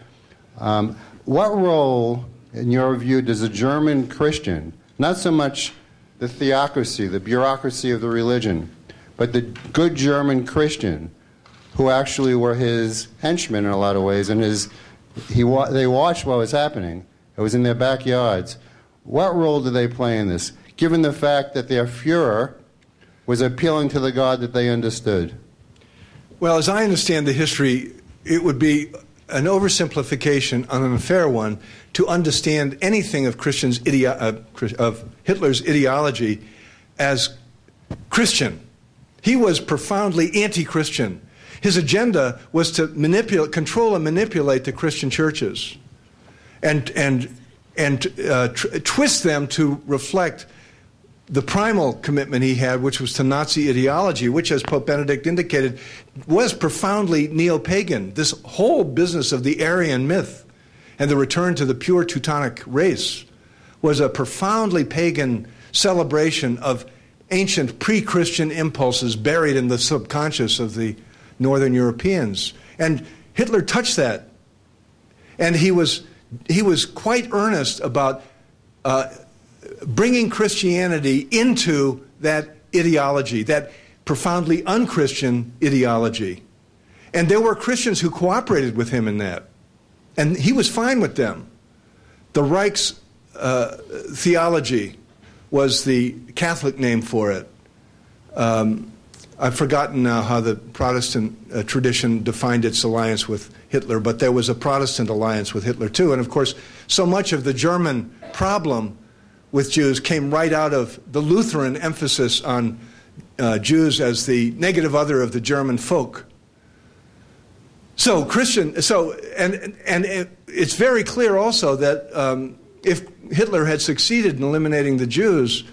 What role, in your view, does a German Christian, not so much the theocracy, the bureaucracy of the religion, but the good German Christian, who actually were his henchmen in a lot of ways, and they watched what was happening. It was in their backyards. What role do they play in this, given the fact that their Führer was appealing to the God that they understood? Well, as I understand the history, it would be an oversimplification, an unfair one, to understand anything of of Hitler's ideology as Christian. He was profoundly anti-Christian. His agenda was to control and manipulate the Christian churches, and twist them to reflect the primal commitment he had, which was to Nazi ideology, which, as Pope Benedict indicated, was profoundly neo-pagan. This whole business of the Aryan myth and the return to the pure Teutonic race was a profoundly pagan celebration of ancient pre-Christian impulses buried in the subconscious of the Northern Europeans. And Hitler touched that. And he was quite earnest about bringing Christianity into that ideology, that profoundly un-Christian ideology. And there were Christians who cooperated with him in that. And he was fine with them. The Reich's theology was the Catholic name for it. I've forgotten now how the Protestant tradition defined its alliance with Hitler, but there was a Protestant alliance with Hitler too. And of course, so much of the German problem with Jews came right out of the Lutheran emphasis on Jews as the negative other of the German folk. So it's very clear also that if Hitler had succeeded in eliminating the Jews,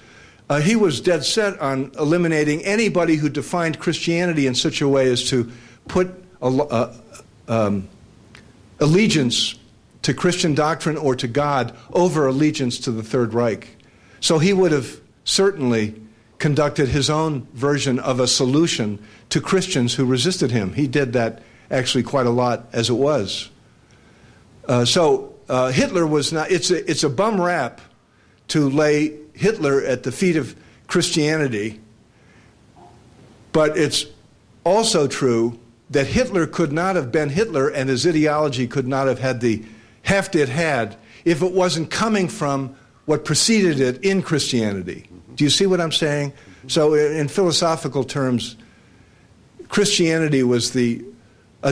he was dead set on eliminating anybody who defined Christianity in such a way as to put allegiance to Christian doctrine or to God over allegiance to the Third Reich. So he would have certainly conducted his own version of a solution to Christians who resisted him. He did that actually quite a lot as it was. Hitler was not, it's a bum rap to lay Hitler at the feet of Christianity, but it's also true that Hitler could not have been Hitler and his ideology could not have had the heft it had if it wasn't coming from what preceded it in Christianity. Do you see what I'm saying? So in philosophical terms, Christianity was a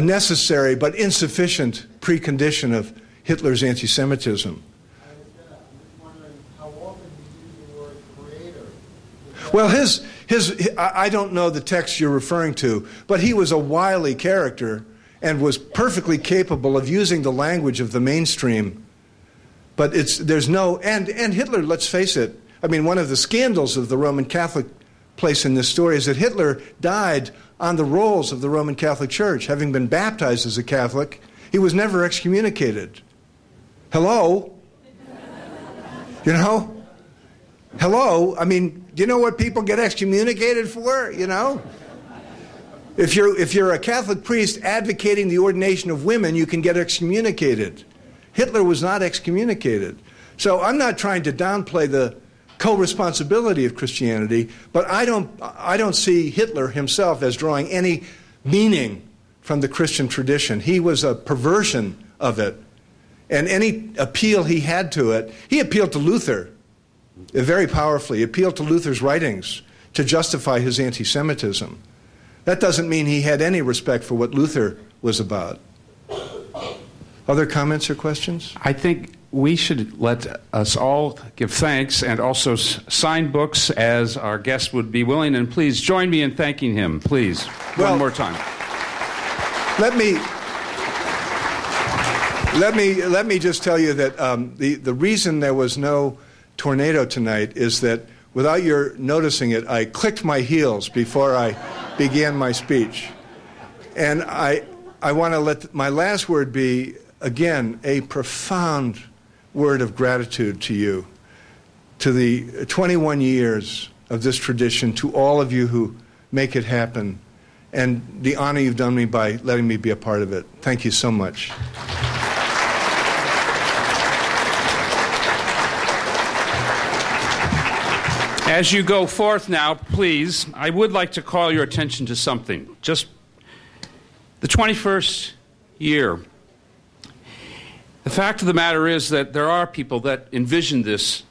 necessary but insufficient precondition of Hitler's anti-Semitism. Well, I don't know the text you're referring to, but he was a wily character and was perfectly capable of using the language of the mainstream. But and Hitler, let's face it, I mean, one of the scandals of the Roman Catholic place in this story is that Hitler died on the rolls of the Roman Catholic Church. Having been baptized as a Catholic, he was never excommunicated. Hello? You know? Hello? I mean, do you know what people get excommunicated for? You know? If you're a Catholic priest advocating the ordination of women, you can get excommunicated. Hitler was not excommunicated. So I'm not trying to downplay the co-responsibility of Christianity, but I don't see Hitler himself as drawing any meaning from the Christian tradition. He was a perversion of it. And any appeal he had to it, he appealed to Luther very powerfully. He appealed to Luther's writings to justify his anti-Semitism. That doesn't mean he had any respect for what Luther was about. Other comments or questions? I think we should let us all give thanks and also sign books as our guest would be willing. And please join me in thanking him, please. One more time. Let me just tell you that the reason there was no tornado tonight is that without your noticing it, I clicked my heels before I began my speech. And I want to let my last word be, again, a profound word of gratitude to you, to the 21 years of this tradition, to all of you who make it happen, and the honor you've done me by letting me be a part of it. Thank you so much. As you go forth now, please, I would like to call your attention to something. Just the 21st year. The fact of the matter is that there are people that envisioned this,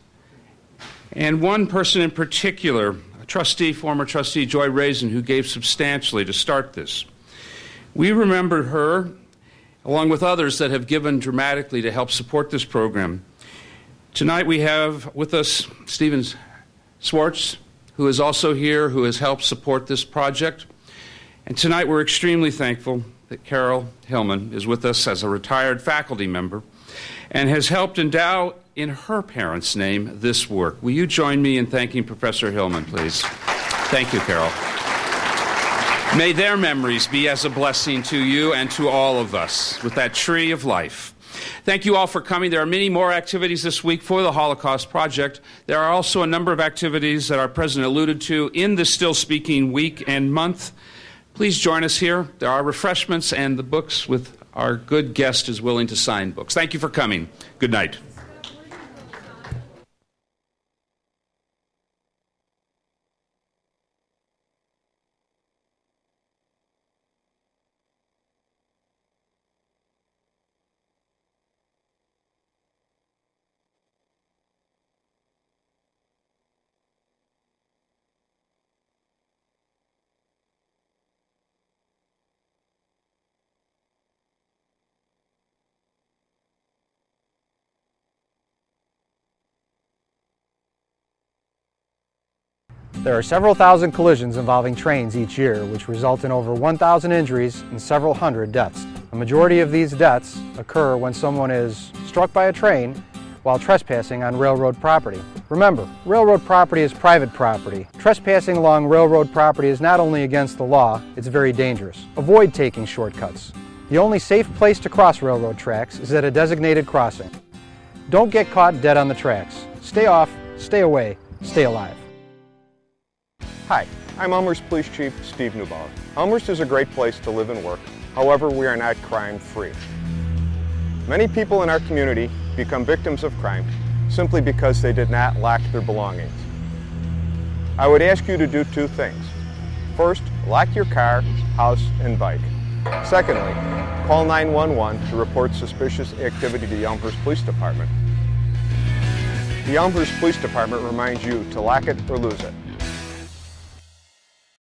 and one person in particular, a trustee, former trustee, Joy Raisin, who gave substantially to start this. We remember her, along with others that have given dramatically to help support this program. Tonight we have with us Stephen Swartz, who is also here, who has helped support this project. And tonight we're extremely thankful that Carol Hillman is with us as a retired faculty member and has helped endow in her parents' name this work. Will you join me in thanking Professor Hillman, please? Thank you, Carol. May their memories be as a blessing to you and to all of us with that tree of life. Thank you all for coming. There are many more activities this week for the Holocaust Project. There are also a number of activities that our president alluded to in the Still Speaking week and month. Please join us here. There are refreshments and the books with our good guest is willing to sign books. Thank you for coming. Good night. There are several thousand collisions involving trains each year, which result in over 1,000 injuries and several hundred deaths. A majority of these deaths occur when someone is struck by a train while trespassing on railroad property. Remember, railroad property is private property. Trespassing along railroad property is not only against the law, it's very dangerous. Avoid taking shortcuts. The only safe place to cross railroad tracks is at a designated crossing. Don't get caught dead on the tracks. Stay off, stay away, stay alive. Hi, I'm Elmhurst Police Chief Steve Neubauer. Elmhurst is a great place to live and work. However, we are not crime-free. Many people in our community become victims of crime simply because they did not lock their belongings. I would ask you to do two things. First, lock your car, house, and bike. Secondly, call 911 to report suspicious activity to the Elmhurst Police Department. The Elmhurst Police Department reminds you to lock it or lose it.